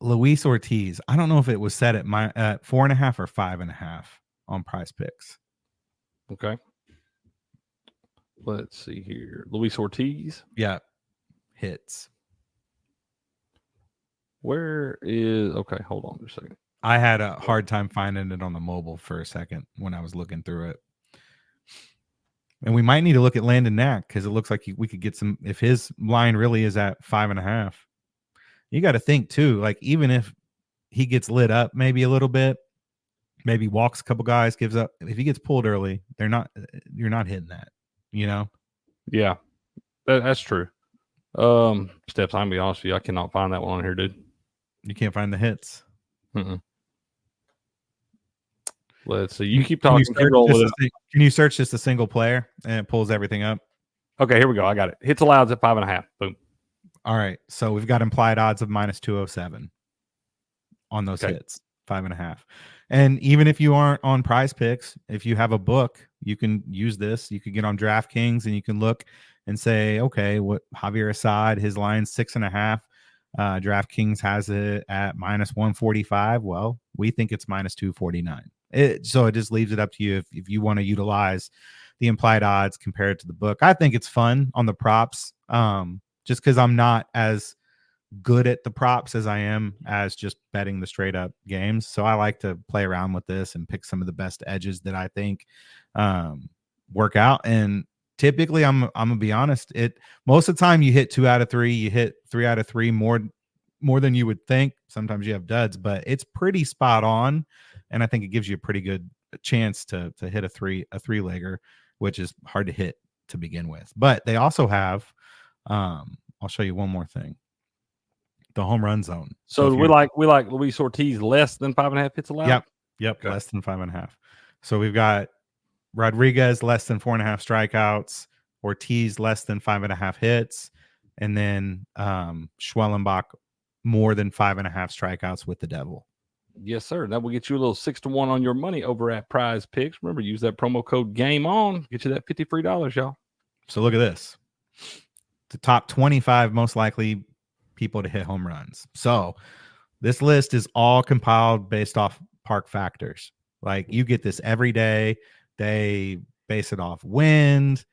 Luis Ortiz. I don't know if it was set at 4.5 or 5.5 on Prize Picks. Okay. Let's see here. Luis Ortiz. Yeah. Hits. Where is okay? Hold on just a second. I had a hard time finding it on the mobile for a second when I was looking through it. And we might need to look at Landon Knack because it looks like we could get some if his line really is at 5.5. You got to think too, like even if he gets lit up maybe a little bit, maybe walks a couple guys, gives up. If he gets pulled early, you're not hitting that, you know? Yeah, that's true. Steps, I'm gonna be honest with you, I cannot find that one on here, dude. You can't find the hits. Mm-mm. Let's see. You keep talking. Can you search just a single player and it pulls everything up? Okay, here we go. I got it. Hits allowed at 5.5. Boom. All right. So we've got implied odds of -207 on those hits, 5.5. And even if you aren't on Prize Picks, if you have a book, you can use this. You could get on DraftKings and you can look and say, okay, what Javier Assad, his line's 6.5. DraftKings has it at -145. Well, we think it's -249. So it just leaves it up to you if you want to utilize the implied odds compared to the book. I think it's fun on the props, just because I'm not as good at the props as I am as just betting the straight up games. So I like to play around with this and pick some of the best edges that I think work out. And typically, I'm gonna be honest. Most of the time you hit 2 out of 3, you hit 3 out of 3 more than you would think. Sometimes you have duds, but it's pretty spot on. And I think it gives you a pretty good chance to hit a three legger, which is hard to hit to begin with. But they also have, I'll show you one more thing. The home run zone. So we like Luis Ortiz less than 5.5 hits allowed. Yep, okay. Less than 5.5. So we've got Rodriguez less than 4.5 strikeouts, Ortiz less than 5.5 hits, and then Schwellenbach more than 5.5 strikeouts with the Devil. Yes, sir. That will get you a little 6-1 on your money over at Prize Picks. Remember, use that promo code GAMEON. Get you that $50 free, y'all. So look at this. The top 25 most likely people to hit home runs. So this list is all compiled based off park factors. Like you get this every day. They base it off wind,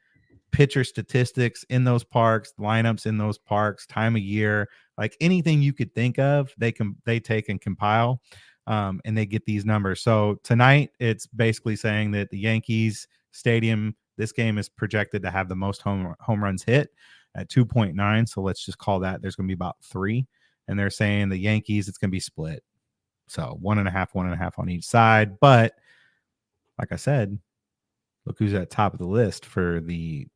pitcher statistics in those parks, lineups in those parks, time of year, like anything you could think of, they take and compile, and they get these numbers. So tonight it's basically saying that the Yankees Stadium, this game is projected to have the most home runs hit at 2.9. So let's just call that. There's going to be about 3, and they're saying the Yankees, it's going to be split. So 1.5 on each side. But like I said, look who's at top of the list for the.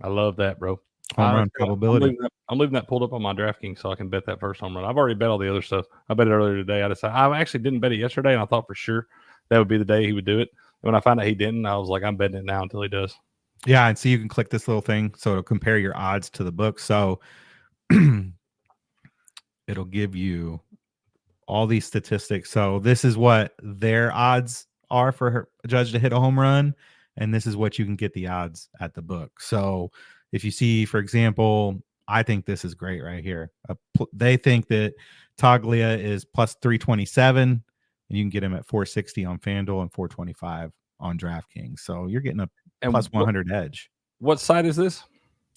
I love that, bro. Home run probability. I'm leaving that pulled up on my DraftKings so I can bet that first home run. I've already bet all the other stuff. I bet it earlier today. I actually didn't bet it yesterday, and I thought for sure that would be the day he would do it. And when I found out he didn't, I was like, I'm betting it now until he does. Yeah, and so you can click this little thing so it'll compare your odds to the book. So it'll give you all these statistics. So this is what their odds are for a judge to hit a home run, and this is what you can get the odds at the book. So if you see, for example, I think this is great right here. They think that Toglia is plus 327, and you can get him at 460 on FanDuel and 425 on DraftKings. So you're getting a plus 100 edge. What site is this?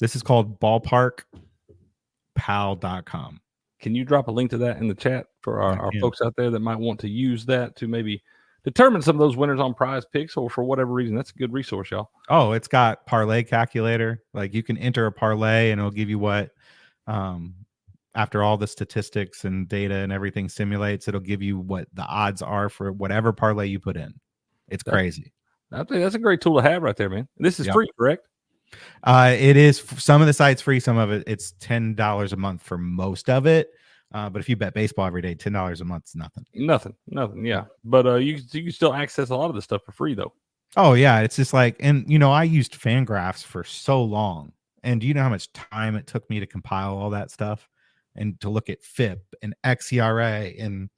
This is called ballparkpal.com. Can you drop a link to that in the chat for our folks out there that might want to use that to maybe determine some of those winners on Prize Picks, or for whatever reason? That's a good resource, y'all. Oh, it's got parlay calculator. Like you can enter a parlay and it'll give you what, after all the statistics and data and everything simulates, it'll give you what the odds are for whatever parlay you put in. It's crazy. I think that's a great tool to have right there, man. This is free, correct? It is. Some of the sites free, some of it it's $10 a month for most of it. But if you bet baseball every day, $10 a month is nothing. Nothing. Yeah. But you can still access a lot of this stuff for free, though. Oh yeah, it's just like, and I used Fangraphs for so long, and do you know how much time it took me to compile all that stuff and to look at FIP and xERA and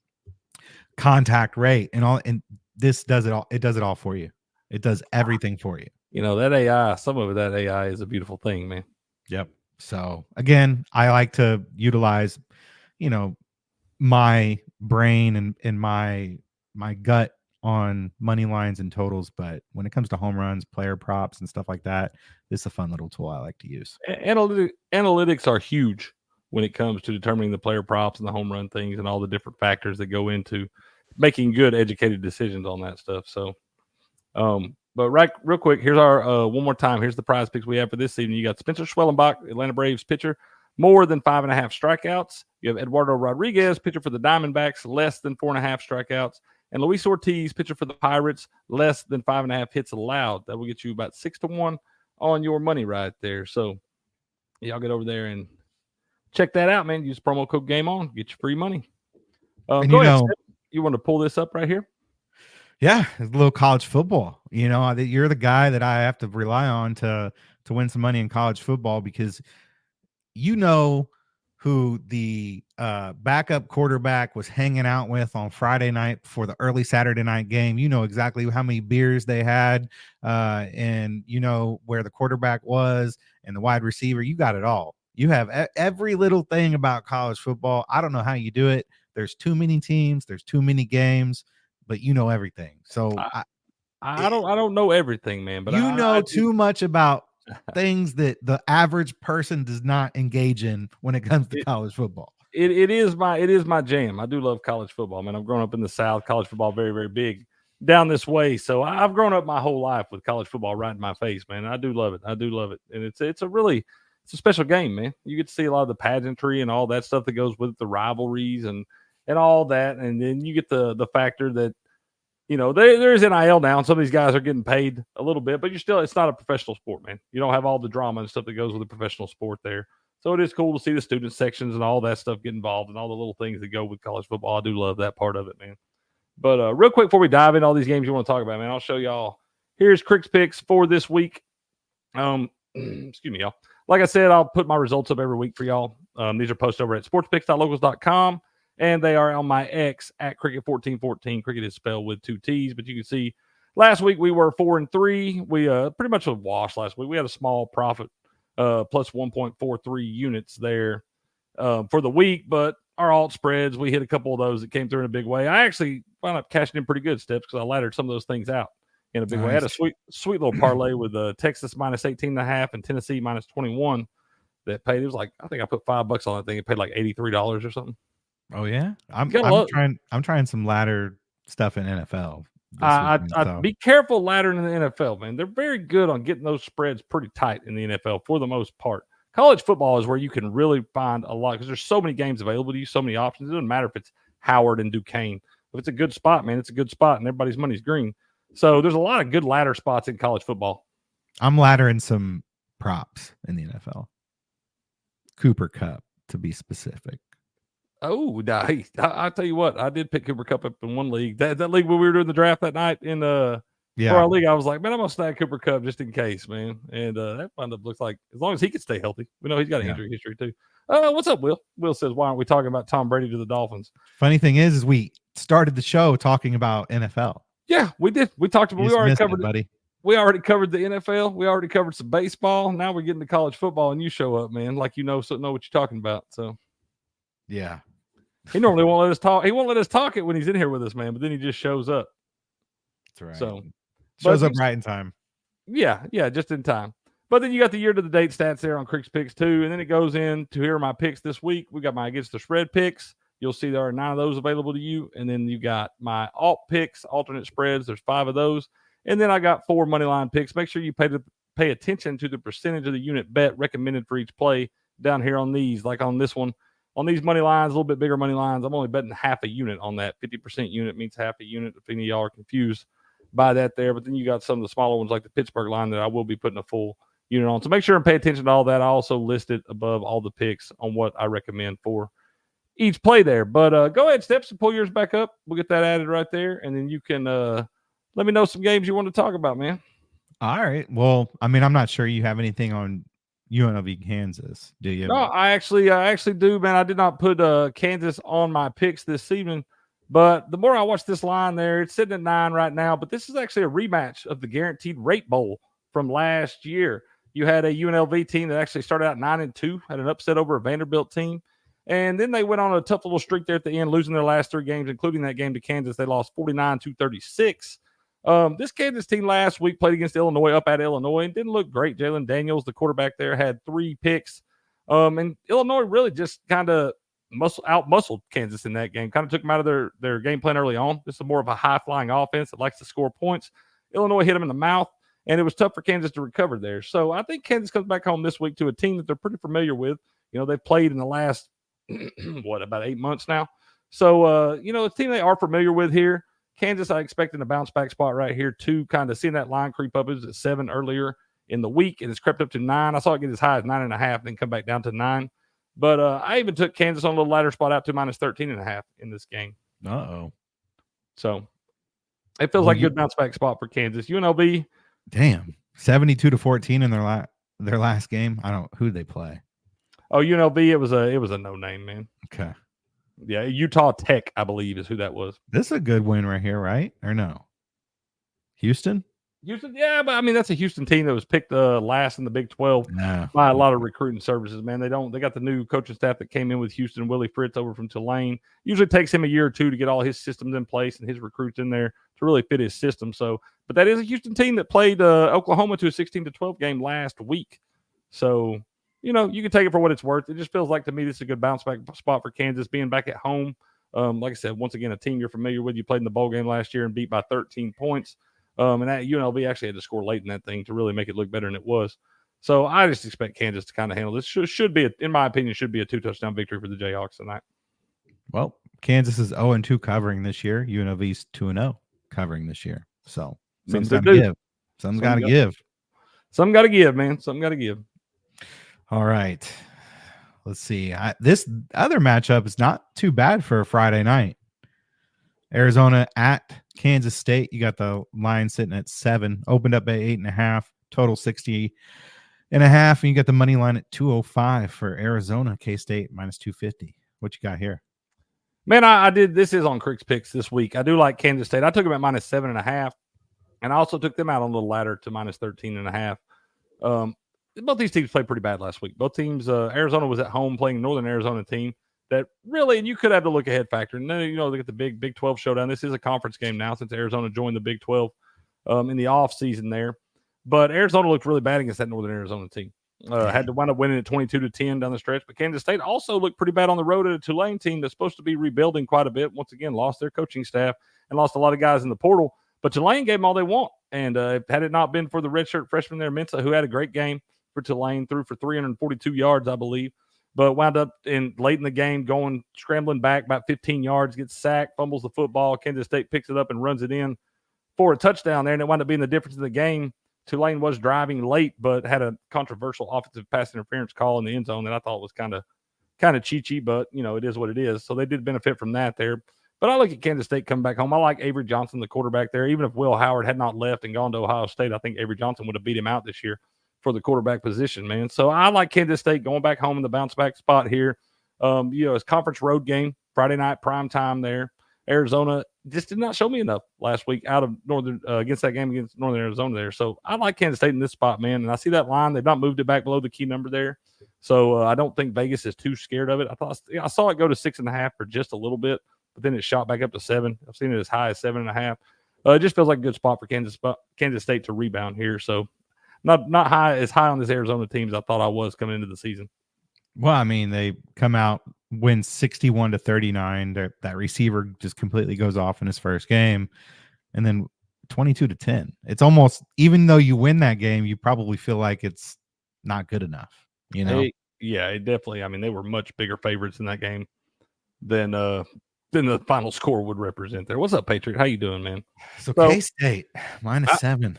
contact rate and all, and this does it all. It does it all for you. It does everything for you. That AI, some of that AI is a beautiful thing, man. Yep. So again, I like to utilize my brain and my gut on money lines and totals, but when it comes to home runs, player props, and stuff like that, this is a fun little tool I like to use. Analytics are huge when it comes to determining the player props and the home run things and all the different factors that go into making good, educated decisions on that stuff. So, but real quick, here's our one more time. Here's the prize picks we have for this evening. You got Spencer Schwellenbach, Atlanta Braves pitcher, more than 5.5 strikeouts. You have Eduardo Rodriguez, pitcher for the Diamondbacks, less than 4.5 strikeouts. And Luis Ortiz, pitcher for the Pirates, less than 5.5 hits allowed. That will get you about 6-1 on your money right there. So y'all get over there and check that out, man. Use promo code GameOn, get your free money. Go ahead, Steph. You want to pull this up right here? Yeah, a little college football. You're the guy that I have to rely on to win some money in college football, because who the backup quarterback was hanging out with on Friday night before the early Saturday night game. You know exactly how many beers they had, and where the quarterback was and the wide receiver. You got it all. You have every little thing about college football. I don't know how you do it. There's too many teams. There's too many games, but you know everything. So I don't know everything, man, but I know too much about things that the average person does not engage in when it comes to college football. It is my jam. I do love college football, man. I've grown up in the South. College football very, very big down this way. So I've grown up my whole life with college football right in my face, man. I do love it. And it's a special game, man. You get to see a lot of the pageantry and all that stuff that goes with it, the rivalries and all that. And then you get the factor that, there's NIL now, and some of these guys are getting paid a little bit, but it's not a professional sport, man. You don't have all the drama and stuff that goes with a professional sport there. So it is cool to see the student sections and all that stuff get involved and all the little things that go with college football. I do love that part of it, man. But real quick, before we dive into all these games you want to talk about, man, I'll show y'all. Here's Crick's picks for this week. Excuse me, y'all. Like I said, I'll put my results up every week for y'all. These are posted over at sportspicks.locals.com. And they are on my X at Cricket1414. Cricket is spelled with 2 T's, but you can see last week we were 4-3. We pretty much was washed last week. We had a small profit, plus 1.43 units there for the week, but our alt spreads, we hit a couple of those that came through in a big way. I actually wound up cashing in pretty good steps because I laddered some of those things out in a big way. I had a sweet little parlay with Texas minus 18.5 and Tennessee minus 21 that paid. It was like, I think I put $5 on that thing. It paid like $83 or something. Oh yeah, I'm trying some ladder stuff in NFL. I'd be careful laddering in the NFL, man. They're very good on getting those spreads pretty tight in the NFL for the most part. College football is where you can really find a lot because there's so many games available to you, so many options. It doesn't matter if it's Howard and Duquesne. If it's a good spot, man, it's a good spot, and everybody's money's green. So there's a lot of good ladder spots in college football. I'm laddering some props in the NFL. Cooper Kupp, to be specific. Oh, nice. I'll tell you what, I did pick Cooper Kupp up in one league. That league when we were doing the draft that night in for our league, I was like, man, I'm gonna snag Cooper Kupp just in case, man. And that wound up looks like as long as he can stay healthy. We know he's got an injury history too. What's up, Will? Will says, why aren't we talking about Tom Brady to the Dolphins? Funny thing is we started the show talking about NFL. Yeah, we did. We talked about we already covered it, buddy. We already covered the NFL. We already covered some baseball. Now we're getting to college football, and you show up, man, like know what you're talking about. So yeah. He normally won't let us talk. He won't let us talk it when he's in here with us, man. But then he just shows up. That's right. So shows up right in time. Yeah, just in time. But then you got the year-to-the-date stats there on Crick's picks too, and then it goes in to here are my picks this week. We got my against the spread picks. You'll see there are 9 of those available to you, and then you got my alt picks, alternate spreads. There's 5 of those, and then I got 4 money line picks. Make sure you pay attention to the percentage of the unit bet recommended for each play down here on these, like on this one. On these money lines, a little bit bigger money lines, I'm only betting half a unit on that. 50% unit means half a unit. If any of y'all are confused by that there. But then you got some of the smaller ones like the Pittsburgh line that I will be putting a full unit on. So make sure and pay attention to all that. I also listed above all the picks on what I recommend for each play there. But go ahead, Steps, and pull yours back up. We'll get that added right there. And then you can let me know some games you want to talk about, man. All right. Well, I mean, I'm not sure you have anything on UNLV Kansas, do you? No, I actually do, man. I did not put Kansas on my picks this evening, but the more I watch this line there, it's sitting at 9 right now. But this is actually a rematch of the Guaranteed Rate Bowl from last year. You had a UNLV team that actually started out 9-2, had an upset over a Vanderbilt team, And then they went on a tough little streak there at the end, losing their last 3 games, including that game to Kansas. They lost 49-36. This Kansas team last week played against Illinois up at Illinois and didn't look great. Jalen Daniels, the quarterback there, had 3 picks. And Illinois really just kind of out-muscled Kansas in that game. Kind of took them out of their game plan early on. This is more of a high-flying offense that likes to score points. Illinois hit them in the mouth, and it was tough for Kansas to recover there. So I think Kansas comes back home this week to a team that they're pretty familiar with. They've played in the last, about 8 months now. So, a team they are familiar with here. Kansas, I expect in a bounce-back spot right here, too, kind of seeing that line creep up. It was at 7 earlier in the week, and it's crept up to 9. I saw it get as high as 9.5, then come back down to 9. But I even took Kansas on a little ladder spot out to minus 13.5 in this game. Uh-oh. So it feels like a good bounce-back spot for Kansas. UNLV. Damn. 72-14 in their last game. I don't who they play. Oh, UNLV, it was a no-name, man. Okay. Yeah, Utah Tech, I believe, is who that was. This is a good win right here, right? Or no? Houston, yeah, but I mean that's a Houston team that was picked last in the Big 12 by a lot of recruiting services. Man, they got the new coaching staff that came in with Houston, Willie Fritz over from Tulane. Usually takes him a year or two to get all his systems in place and his recruits in there to really fit his system. So, but that is a Houston team that played Oklahoma to a 16-12 game last week. So, you can take it for what it's worth. It just feels like to me this is a good bounce back spot for Kansas being back at home. Like I said, once again, a team you're familiar with. You played in the bowl game last year and beat by 13 points. And that UNLV actually had to score late in that thing to really make it look better than it was. So I just expect Kansas to kind of handle this. Should be, in my opinion, should be a 2-touchdown victory for the Jayhawks tonight. Well, Kansas is 0-2 covering this year. UNLV's 2-0 covering this year. So something's got to give. Something's got to give. Something got to give, man. Something got to give. All right. Let's see. This other matchup is not too bad for a Friday night. Arizona at Kansas State. You got the line sitting at 7. Opened up at 8.5. Total 60.5. And you got the money line at 205 for Arizona. K-State minus 250. What you got here? Man, I did. This is on Crick's picks this week. I do like Kansas State. I took them at minus 7.5. And I also took them out on a little ladder to minus 13.5. Both these teams played pretty bad last week. Both teams, Arizona was at home playing Northern Arizona team that really, and you could have the look ahead factor. And then, they get the big 12 showdown. This is a conference game now since Arizona joined the Big 12 in the off season there. But Arizona looked really bad against that Northern Arizona team. Had to wind up winning at 22-10 down the stretch. But Kansas State also looked pretty bad on the road at a Tulane team that's supposed to be rebuilding quite a bit. Once again, lost their coaching staff and lost a lot of guys in the portal. But Tulane gave them all they want. And had it not been for the redshirt freshman there, Mensah, who had a great game for Tulane, threw for 342 yards, I believe, but wound up late in the game scrambling back about 15 yards, gets sacked, fumbles the football. Kansas State picks it up and runs it in for a touchdown there, and it wound up being the difference in the game. Tulane was driving late, but had a controversial offensive pass interference call in the end zone that I thought was kind of cheechy, but, it is what it is. So they did benefit from that there. But I look at Kansas State coming back home. I like Avery Johnson, the quarterback there. Even if Will Howard had not left and gone to Ohio State, I think Avery Johnson would have beat him out this year for the quarterback position, man. So I like Kansas State going back home in the bounce back spot here. It's conference road game, Friday night, prime time there. Arizona just did not show me enough last week out of Northern against that game against Northern Arizona there. So I like Kansas State in this spot, man. And I see that line. They've not moved it back below the key number there. So I don't think Vegas is too scared of it. I saw it go to 6.5 for just a little bit, but then it shot back up to 7. I've seen it as high as 7.5. It just feels like a good spot for Kansas State to rebound here. So not as high on this Arizona team as I thought I was coming into the season. Well, I mean, they come out, win 61-39. That receiver just completely goes off in his first game, and then 22-10. It's almost, even though you win that game, you probably feel like it's not good enough. It definitely. I mean, they were much bigger favorites in that game than the final score would represent there. What's up, Patriot? How you doing, man? So K-State minus 7.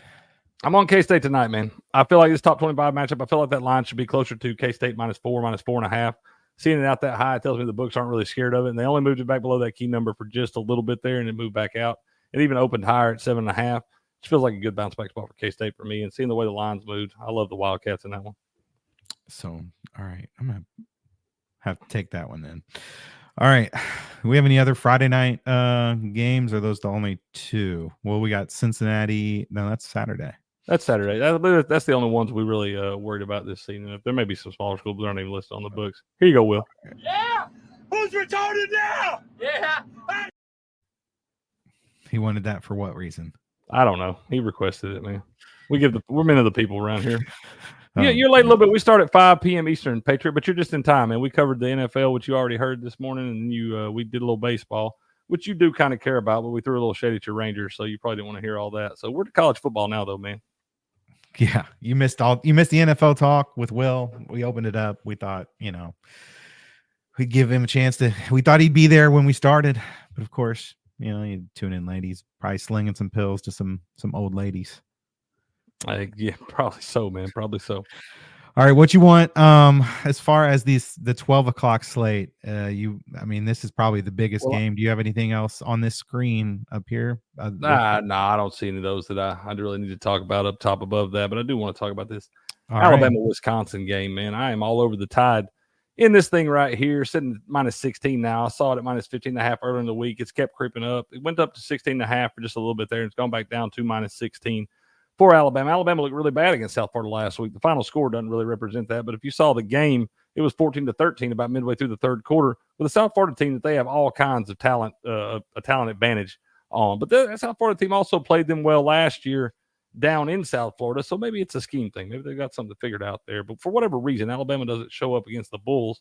I'm on K-State tonight, man. I feel like this top 25 matchup, I feel like that line should be closer to K-State minus 4.5. Seeing it out that high, it tells me the books aren't really scared of it. And they only moved it back below that key number for just a little bit there, and it moved back out. It even opened higher at 7.5. It feels like a good bounce back spot for K-State for me. And seeing the way the lines moved, I love the Wildcats in that one. So, all right. I'm going to have to take that one then. All right. Do we have any other Friday night games? Or are those the only 2? Well, we got Cincinnati. No, that's Saturday. That's Saturday. That's the only ones we really worried about this season. There may be some smaller schools, but they're not even listed on the books. Here you go, Will. Yeah. Who's retarded now? Yeah. He wanted that for what reason? I don't know. He requested it, man. We're men of the people around here. Yeah, you're late a little bit. We start at 5 p.m. Eastern, Patriot, but you're just in time, man. We covered the NFL, which you already heard this morning, and we did a little baseball, which you do kind of care about, but we threw a little shade at your Rangers, so you probably didn't want to hear all that. So we're to college football now, though, man. Yeah, you missed the NFL talk with Will. We opened it up. We thought, we'd give him a chance we thought he'd be there when we started, but of course, you tune in, ladies, probably slinging some pills to some old ladies. Yeah, probably so, man. Probably so. All right, what you want? As far as the 12 o'clock slate, this is probably the biggest game. Do you have anything else on this screen up here? Nah, I don't see any of those that I really need to talk about up top above that, but I do want to talk about this Alabama-Wisconsin game, man. I am all over the Tide in this thing right here, sitting at minus 16 now. I saw it at minus 15.5 earlier in the week. It's kept creeping up. It went up to 16.5 for just a little bit there, and it's gone back down to minus 16. For Alabama. Alabama looked really bad against South Florida last week. The final score doesn't really represent that, but if you saw the game, it was 14-13 about midway through the third quarter with a South Florida team that they have all kinds of talent, a talent advantage on. But the South Florida team also played them well last year down in South Florida, so maybe it's a scheme thing. Maybe they've got something figured out there. But for whatever reason, Alabama doesn't show up against the Bulls.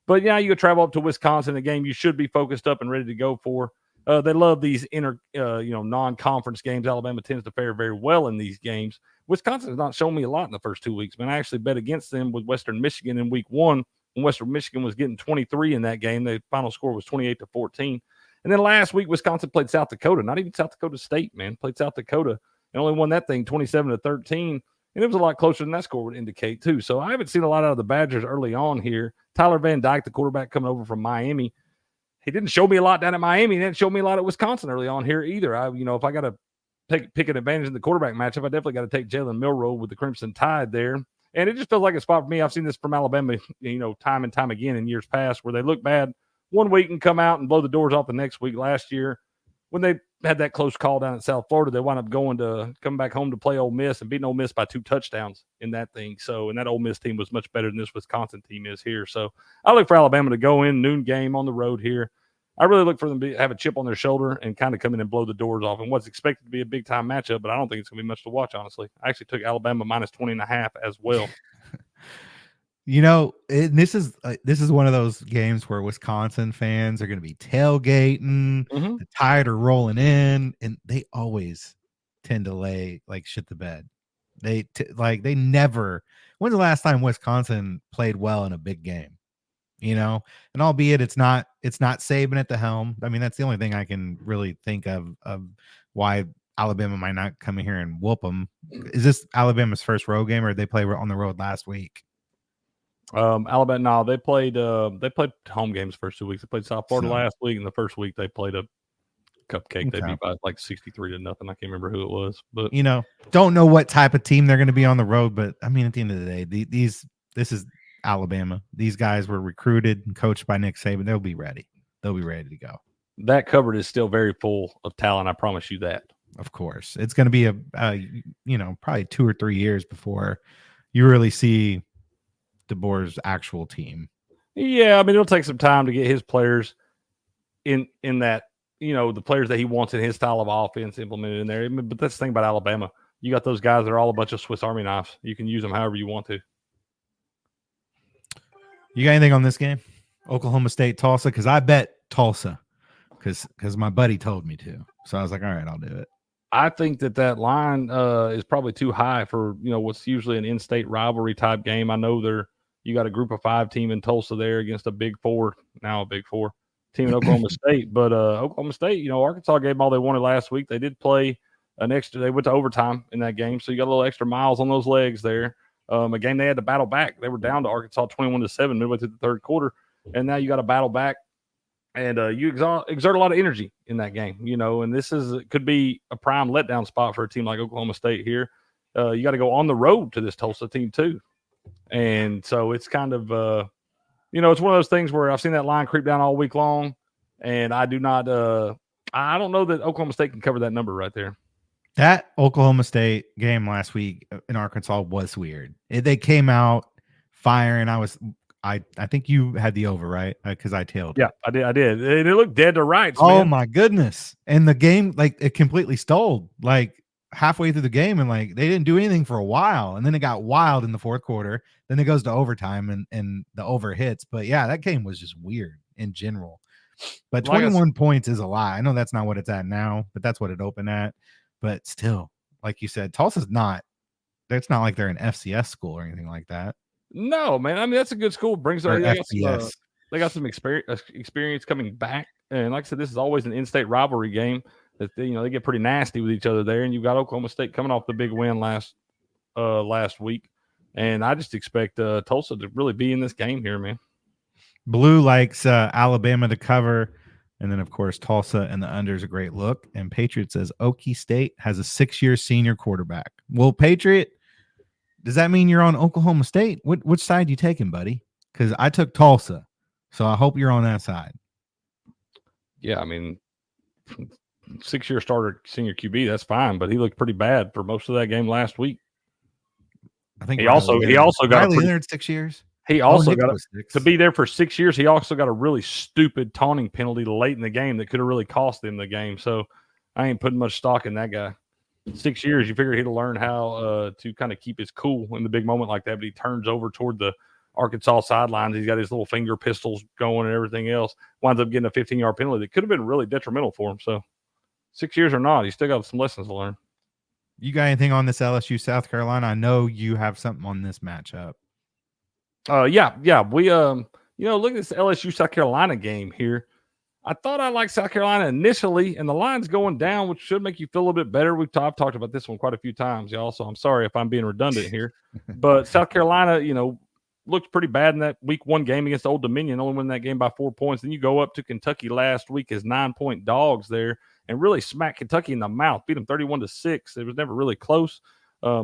But yeah, you travel up to Wisconsin, a game you should be focused up and ready to go for. They love these non-conference games. Alabama tends to fare very well in these games. Wisconsin has not shown me a lot in the first 2 weeks, man. I actually bet against them with Western Michigan in week one when Western Michigan was getting 23 in that game. The final score was 28-14. And then last week, Wisconsin played South Dakota, not even South Dakota State, man. Played South Dakota and only won that thing 27-13. And it was a lot closer than that score would indicate, too. So I haven't seen a lot out of the Badgers early on here. Tyler Van Dyke, the quarterback coming over from Miami, he didn't show me a lot down at Miami. He didn't show me a lot at Wisconsin early on here either. If I got to pick an advantage in the quarterback matchup, I definitely got to take Jalen Milroe with the Crimson Tide there. And it just feels like a spot for me. I've seen this from Alabama, time and time again in years past where they look bad one week and come out and blow the doors off the next week. Last year, when they had that close call down at South Florida, they wound up coming back home to play Ole Miss and beating Ole Miss by 2 touchdowns in that thing. So, and that Ole Miss team was much better than this Wisconsin team is here. So I look for Alabama to go in, noon game on the road here. I really look for them to have a chip on their shoulder and kind of come in and blow the doors off in what's expected to be a big-time matchup, but I don't think it's going to be much to watch, honestly. I actually took Alabama minus 20.5 as well. This is one of those games where Wisconsin fans are going to be tailgating, the Tide are rolling in, and they always tend to lay like shit to bed. They never. When's the last time Wisconsin played well in a big game? And albeit it's not Saban at the helm. I mean, that's the only thing I can really think of why Alabama might not come in here and whoop them. Is this Alabama's first road game, or did they play on the road last week? Alabama, no, they played home games first 2 weeks. They played South Florida last week, and the first week they played a cupcake. They beat by like 63-0. I can't remember who it was, but don't know what type of team they're going to be on the road. But I mean, at the end of the day, this is Alabama. These guys were recruited and coached by Nick Saban. They'll be ready. They'll be ready to go. That cupboard is still very full of talent. I promise you that. Of course, it's going to be probably 2 or 3 years before you really see DeBoer's actual team. Yeah, I mean, it'll take some time to get his players in that, the players that he wants in his style of offense implemented in there. But that's the thing about Alabama. You got those guys that are all a bunch of Swiss Army knives. You can use them however you want to. You got anything on this game? Oklahoma State, Tulsa? Because I bet Tulsa because my buddy told me to. So I was like, all right, I'll do it. I think that line is probably too high for, what's usually an in-state rivalry type game. I know you got a group of 5 team in Tulsa there against a Big Four team in Oklahoma State. But Oklahoma State, Arkansas gave them all they wanted last week. They did play they went to overtime in that game. So you got a little extra miles on those legs there. A game they had to battle back. They were down to Arkansas 21-7 midway through the third quarter, and now you got to battle back, and you exert a lot of energy in that game, and this could be a prime letdown spot for a team like Oklahoma State here. You got to go on the road to this Tulsa team too, and so it's kind of it's one of those things where I've seen that line creep down all week long, and I do not I don't know that Oklahoma State can cover that number right there. That Oklahoma State game last week in Arkansas was weird. They came out firing. I think you had the over, right? Because I tailed. Yeah, I did. It looked dead to rights. Oh man. my goodness! And the game, like, it completely stalled. Like halfway through the game, and like they didn't do anything for a while, and then it got wild in the fourth quarter. Then it goes to overtime, and the over hits. But yeah, that game was just weird in general. But 21 points is a lot. I know that's not what it's at now, but that's what it opened at. But still, like you said, Tulsa's not. It's not like they're an FCS school or anything like that. No, man. I mean, that's a good school. Brings Or they FCS. got some experience coming back. And like I said, this is always an in-state rivalry game that they get pretty nasty with each other there. And you've got Oklahoma State coming off the big win last week. And I just expect Tulsa to really be in this game here, man. Blue likes Alabama to cover. And then, of course, Tulsa and the under is a great look. And Patriot says Okie State has a 6-year senior quarterback. Well, Patriot, does that mean you're on Oklahoma State? Which side you taking, buddy? Because I took Tulsa. So I hope you're on that side. Yeah, I mean, 6-year starter senior QB, that's fine. But he looked pretty bad for most of that game last week. I think he also got Riley Leonard 6 years. He also got to be there for 6 years. He also got a really stupid taunting penalty late in the game that could have really cost him the game. So I ain't putting much stock in that guy. 6 years, you figure he'd learn how to kind of keep his cool in the big moment like that. But he turns over toward the Arkansas sidelines. He's got his little finger pistols going and everything else. Winds up getting a 15-yard penalty that could have been really detrimental for him. So 6 years or not, he's still got some lessons to learn. You got anything on this LSU South Carolina? I know you have something on this matchup. Yeah. We look at this LSU South Carolina game here. I thought I liked South Carolina initially, and the line's going down, which should make you feel a little bit better. I've talked about this one quite a few times, y'all. So I'm sorry if I'm being redundant here, but South Carolina, looked pretty bad in that week 1 game against Old Dominion, only win that game by 4 points. Then you go up to Kentucky last week as 9-point dogs there and really smack Kentucky in the mouth, beat them 31-6. It was never really close.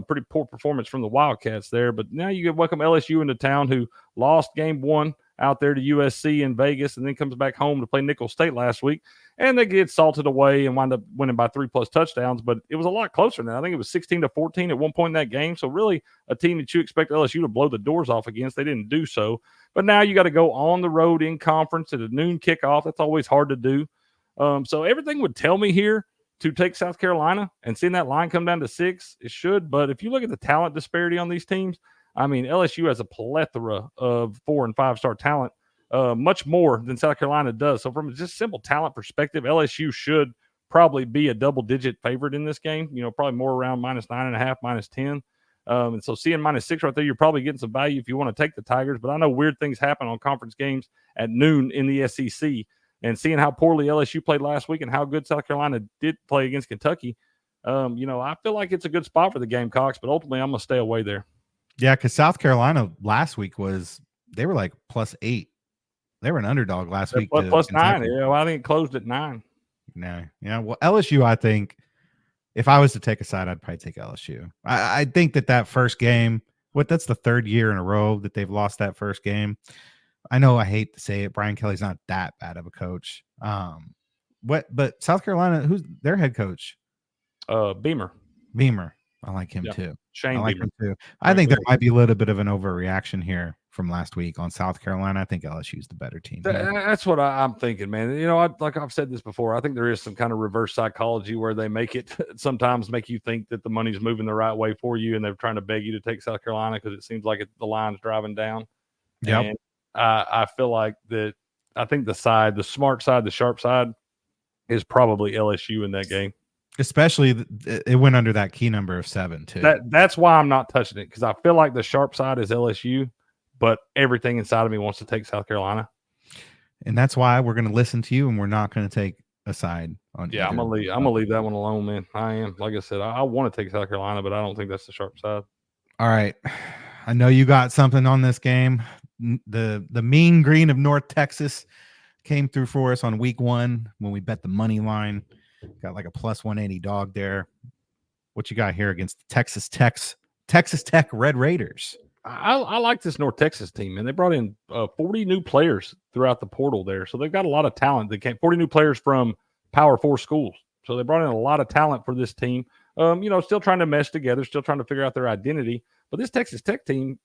Pretty poor performance from the Wildcats there. But now you welcome LSU into town, who lost game 1 out there to USC in Vegas and then comes back home to play Nicholls State last week. And they get salted away and wind up winning by 3+ touchdowns. But it was a lot closer than that. I think it was 16-14 at one point in that game. So really a team that you expect LSU to blow the doors off against. They didn't do so. But now you got to go on the road in conference at a noon kickoff. That's always hard to do. So everything would tell me here to take South Carolina, and seeing that line come down to 6, it should. But if you look at the talent disparity on these teams, I mean, LSU has a plethora of 4- and 5-star talent, much more than South Carolina does. So from a just simple talent perspective, LSU should probably be a double-digit favorite in this game, probably more around -9.5, -10. And so seeing -6 right there, you're probably getting some value if you want to take the Tigers. But I know weird things happen on conference games at noon in the SEC. And seeing how poorly LSU played last week and how good South Carolina did play against Kentucky, I feel like it's a good spot for the Gamecocks, but ultimately I'm going to stay away there. Yeah, because South Carolina last week they were like +8. They were an underdog last week. +9. Yeah, well, I think it closed at 9. No. Yeah, well, LSU, I think, if I was to take a side, I'd probably take LSU. I think that first game, that's the 3rd year in a row that they've lost that first game. I know I hate to say it. Brian Kelly's not that bad of a coach. But South Carolina, who's their head coach? Beamer. I like him too. Shane I like Beamer. him too. I think there might be a little bit of an overreaction here from last week on South Carolina. I think LSU's the better team. That's what I'm thinking, man. Like I've said this before, I think there is some kind of reverse psychology where they sometimes make you think that the money's moving the right way for you, and they're trying to beg you to take South Carolina because it seems like the line's driving down. Yeah. I feel like that. I think the smart side, the sharp side, is probably LSU in that game. Especially it went under that key number of 7 too. That's why I'm not touching it, because I feel like the sharp side is LSU, but everything inside of me wants to take South Carolina. And that's why we're going to listen to you, and we're not going to take a side on. Yeah, I'm gonna leave that one alone, man. I am. Like I said, I want to take South Carolina, but I don't think that's the sharp side. All right, I know you got something on this game. The mean green of North Texas came through for us on week 1 when we bet the money line. Got like a +180 dog there. What you got here against the Texas Tech Red Raiders? I like this North Texas team, man. They brought in 40 new players throughout the portal there, so they've got a lot of talent. 40 new players from Power 4 schools, so they brought in a lot of talent for this team. Still trying to mesh together, still trying to figure out their identity. But this Texas Tech team,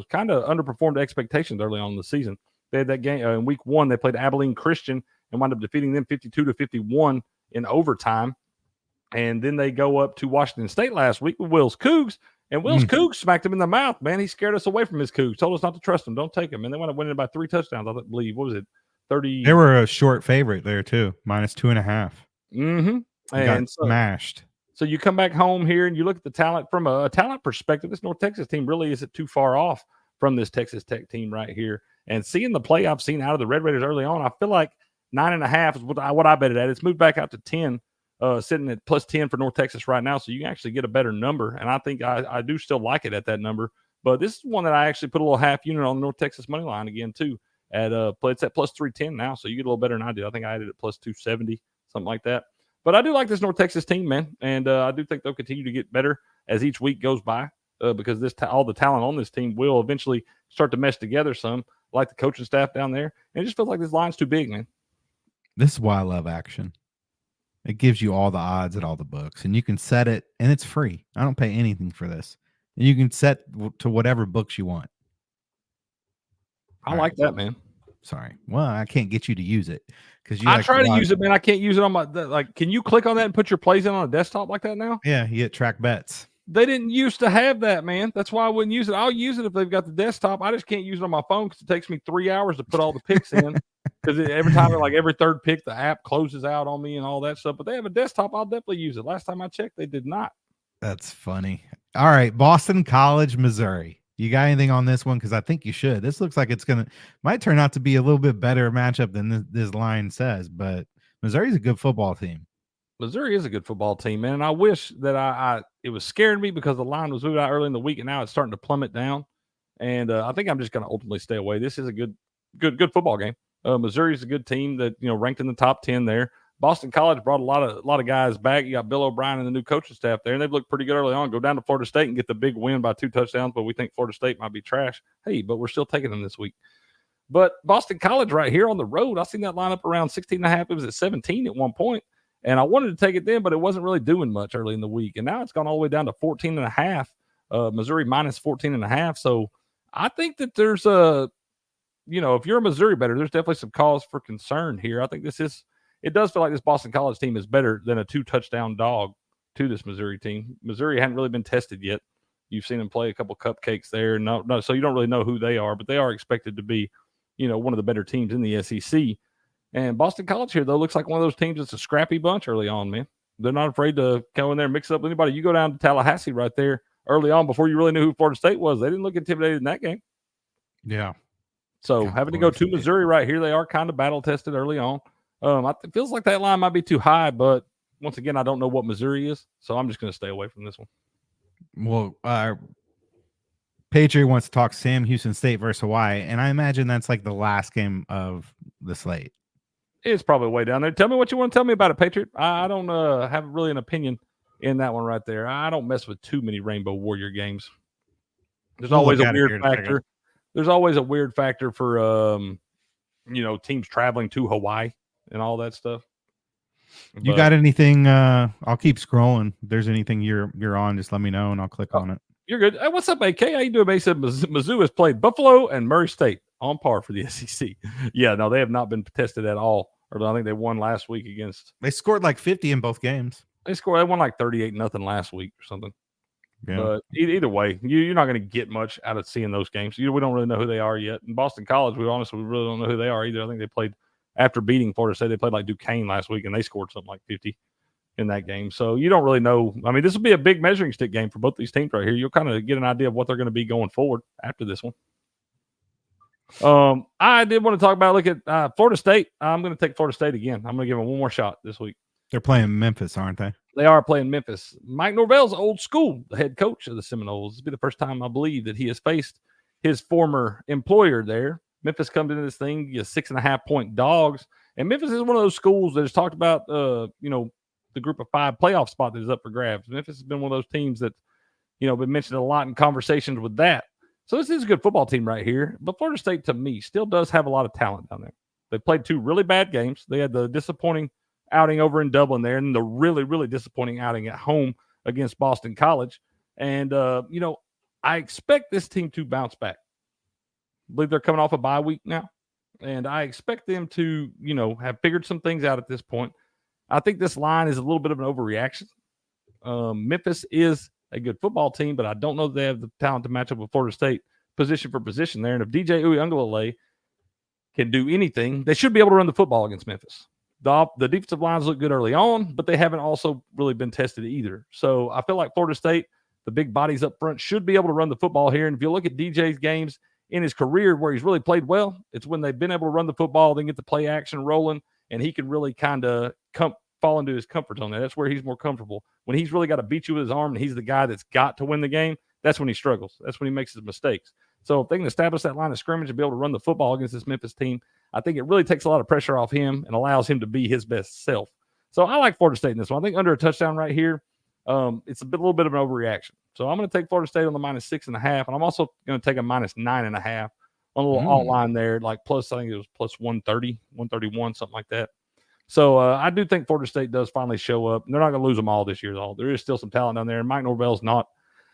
kind of underperformed expectations early on in the season. They had that game in week 1. They played Abilene Christian and wound up defeating them 52-51 in overtime. And then they go up to Washington State last week with Will's Cougs. And Will's Cougs smacked him in the mouth, man. He scared us away from his Cougs. Told us not to trust him. Don't take him. And they wound up winning by 3 touchdowns, I believe. What was it? 30. They were a short favorite there, too. -2.5. Mm-hmm. And smashed. So you come back home here and you look at the talent from a talent perspective. This North Texas team really isn't too far off from this Texas Tech team right here. And seeing the play I've seen out of the Red Raiders early on, I feel like 9.5 is what I bet it at. It's moved back out to 10. Sitting at +10 for North Texas right now, so you can actually get a better number. And I think I do still like it at that number. But this is one that I actually put a little half unit on the North Texas money line again too. It's at +310 now, so you get a little better than I did. I think I had it at +270, something like that. But I do like this North Texas team, man, and I do think they'll continue to get better as each week goes by because all the talent on this team will eventually start to mesh together some, like the coaching staff down there. And it just feels like this line's too big, man. This is why I love action. It gives you all the odds at all the books, and you can set it, and it's free. I don't pay anything for this. And you can set to whatever books you want. I like that, man. Sorry. Well, I can't get you to use it because I try to use it, man. I can't use it on my can you click on that and put your plays in on a desktop like that now? Yeah, you get track bets. They didn't used to have that, man. That's why I wouldn't use it. I'll use it if they've got the desktop. I just can't use it on my phone because it takes me 3 hours to put all the picks in. Because every time, every third pick, the app closes out on me and all that stuff. But they have a desktop. I'll definitely use it. Last time I checked, they did not. That's funny. All right, Boston College, Missouri. You got anything on this one? Because I think you should. This looks like might turn out to be a little bit better matchup than this line says. But Missouri's a good football team. Missouri is a good football team, man. And I wish that it was scaring me because the line was moved out early in the week, and now it's starting to plummet down. And I think I'm just going to ultimately stay away. This is a good football game. Missouri's a good team that ranked in the top 10 there. Boston College brought a lot of guys back. You got Bill O'Brien and the new coaching staff there, and they've looked pretty good early on. Go down to Florida State and get the big win by 2 touchdowns, but we think Florida State might be trash. Hey, but we're still taking them this week. But Boston College right here on the road, I seen that line up around 16.5. It was at 17 at one point, and I wanted to take it then, but it wasn't really doing much early in the week, and now it's gone all the way down to 14.5. Missouri minus 14.5. So I think that there's if you're a Missouri bettor, there's definitely some cause for concern here. I think it does feel like this Boston College team is better than a 2-touchdown dog to this Missouri team. Missouri hadn't really been tested yet. You've seen them play a couple cupcakes there. No, so you don't really know who they are, but they are expected to be, one of the better teams in the SEC. And Boston College here, though, looks like one of those teams that's a scrappy bunch early on, man. They're not afraid to go in there and mix up with anybody. You go down to Tallahassee right there early on before you really knew who Florida State was. They didn't look intimidated in that game. Yeah. So having to go to Missouri right here, they are kind of battle-tested early on. It feels like that line might be too high, but once again, I don't know what Missouri is, so I'm just going to stay away from this one. Well, Patriot wants to talk Sam Houston State versus Hawaii, and I imagine that's like the last game of the slate. It's probably way down there. Tell me what you want to tell me about it, Patriot. I don't have really an opinion in that one right there. I don't mess with too many Rainbow Warrior games. There's always a weird factor. There's always a weird factor for teams traveling to Hawaii and all that stuff. You got anything? I'll keep scrolling. If there's anything you're on, just let me know and I'll click on it. You're good. Hey, what's up, AK? How you doing? He said Mizzou has played Buffalo and Murray State on par for the SEC. Yeah, no, they have not been tested at all. Or I think they won last week against. They scored like 50 in both games. They won like 38-0 last week or something. Yeah. But either way, you're not going to get much out of seeing those games. We don't really know who they are yet. In Boston College, we really don't know who they are either. I think they played after beating Florida State. They played like Duquesne last week, and they scored something like 50 in that game. So you don't really know. I mean, this will be a big measuring stick game for both these teams right here. You'll kind of get an idea of what they're going to be going forward after this one. I did want to talk about, look at Florida State. I'm going to take Florida State again. I'm going to give them one more shot this week. They're playing Memphis, aren't they? They are playing Memphis. Mike Norvell's old school, the head coach of the Seminoles. This will be the first time, I believe, that he has faced his former employer there. Memphis comes into this thing, 6.5-point dogs. And Memphis is one of those schools that has talked about, the group of 5 playoff spot that is up for grabs. Memphis has been one of those teams that, been mentioned a lot in conversations with that. So this is a good football team right here. But Florida State, to me, still does have a lot of talent down there. They played 2 really bad games. They had the disappointing outing over in Dublin there and the really, really disappointing outing at home against Boston College. And, I expect this team to bounce back. I believe they're coming off a bye week now. And I expect them to, have figured some things out at this point. I think this line is a little bit of an overreaction. Memphis is a good football team, but I don't know that they have the talent to match up with Florida State position for position there. And if DJ Uiagalelei can do anything, they should be able to run the football against Memphis. The defensive lines look good early on, but they haven't also really been tested either. So I feel like Florida State, the big bodies up front, should be able to run the football here. And if you look at DJ's games in his career where he's really played well, it's when they've been able to run the football, then get the play action rolling, and he can really kind of fall into his comfort zone. That's where he's more comfortable. When he's really got to beat you with his arm and he's the guy that's got to win the game, that's when he struggles. That's when he makes his mistakes. So if they can establish that line of scrimmage and be able to run the football against this Memphis team, I think it really takes a lot of pressure off him and allows him to be his best self. So I like Florida State in this one. I think under a touchdown right here, it's a little bit of an overreaction. So I'm going to take Florida State on the -6.5, and I'm also going to take a -9.5 on a little alt line there, like plus, I think it was plus 130, 131, something like that. So I do think Florida State does finally show up. They're not going to lose them all this year, though. There is still some talent down there, and Mike Norvell's not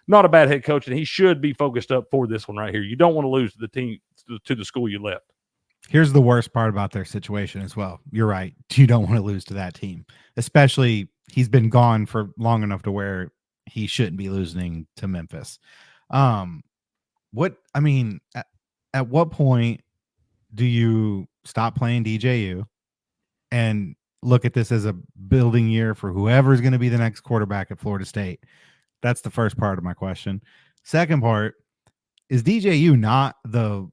a bad head coach, and he should be focused up for this one right here. You don't want to lose to the team, to the school you left. Here's the worst part about their situation as well. You're right. You don't want to lose to that team, especially he's been gone for long enough to where he shouldn't be losing to Memphis. At what point do you stop playing DJU and look at this as a building year for whoever's going to be the next quarterback at Florida State? That's the first part of my question. Second part, is DJU not the,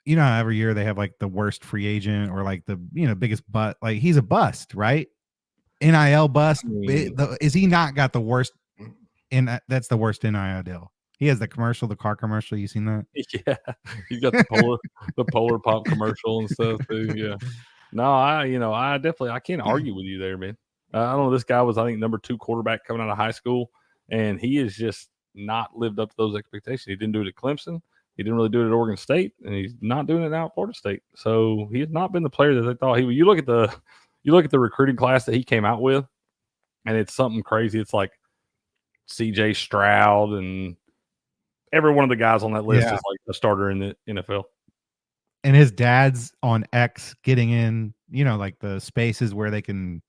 how every year they have like the worst free agent or like the, biggest butt, like he's a bust, right? NIL bust. Is he not got the worst? That's the worst NIL deal. He has the car commercial. You seen that? Yeah, he's got the polar pop commercial and stuff too. Yeah. No, I can't argue with you there, man. I don't know. This guy was, I think, number 2 quarterback coming out of high school, and he has just not lived up to those expectations. He didn't do it at Clemson. He didn't really do it at Oregon State, and he's not doing it now at Florida State. So he has not been the player that they thought he would. You look at the recruiting class that he came out with, and it's something crazy. It's like C.J. Stroud and every one of the guys on that list is like a starter in the NFL. And his dad's on X getting in, like the spaces where they can,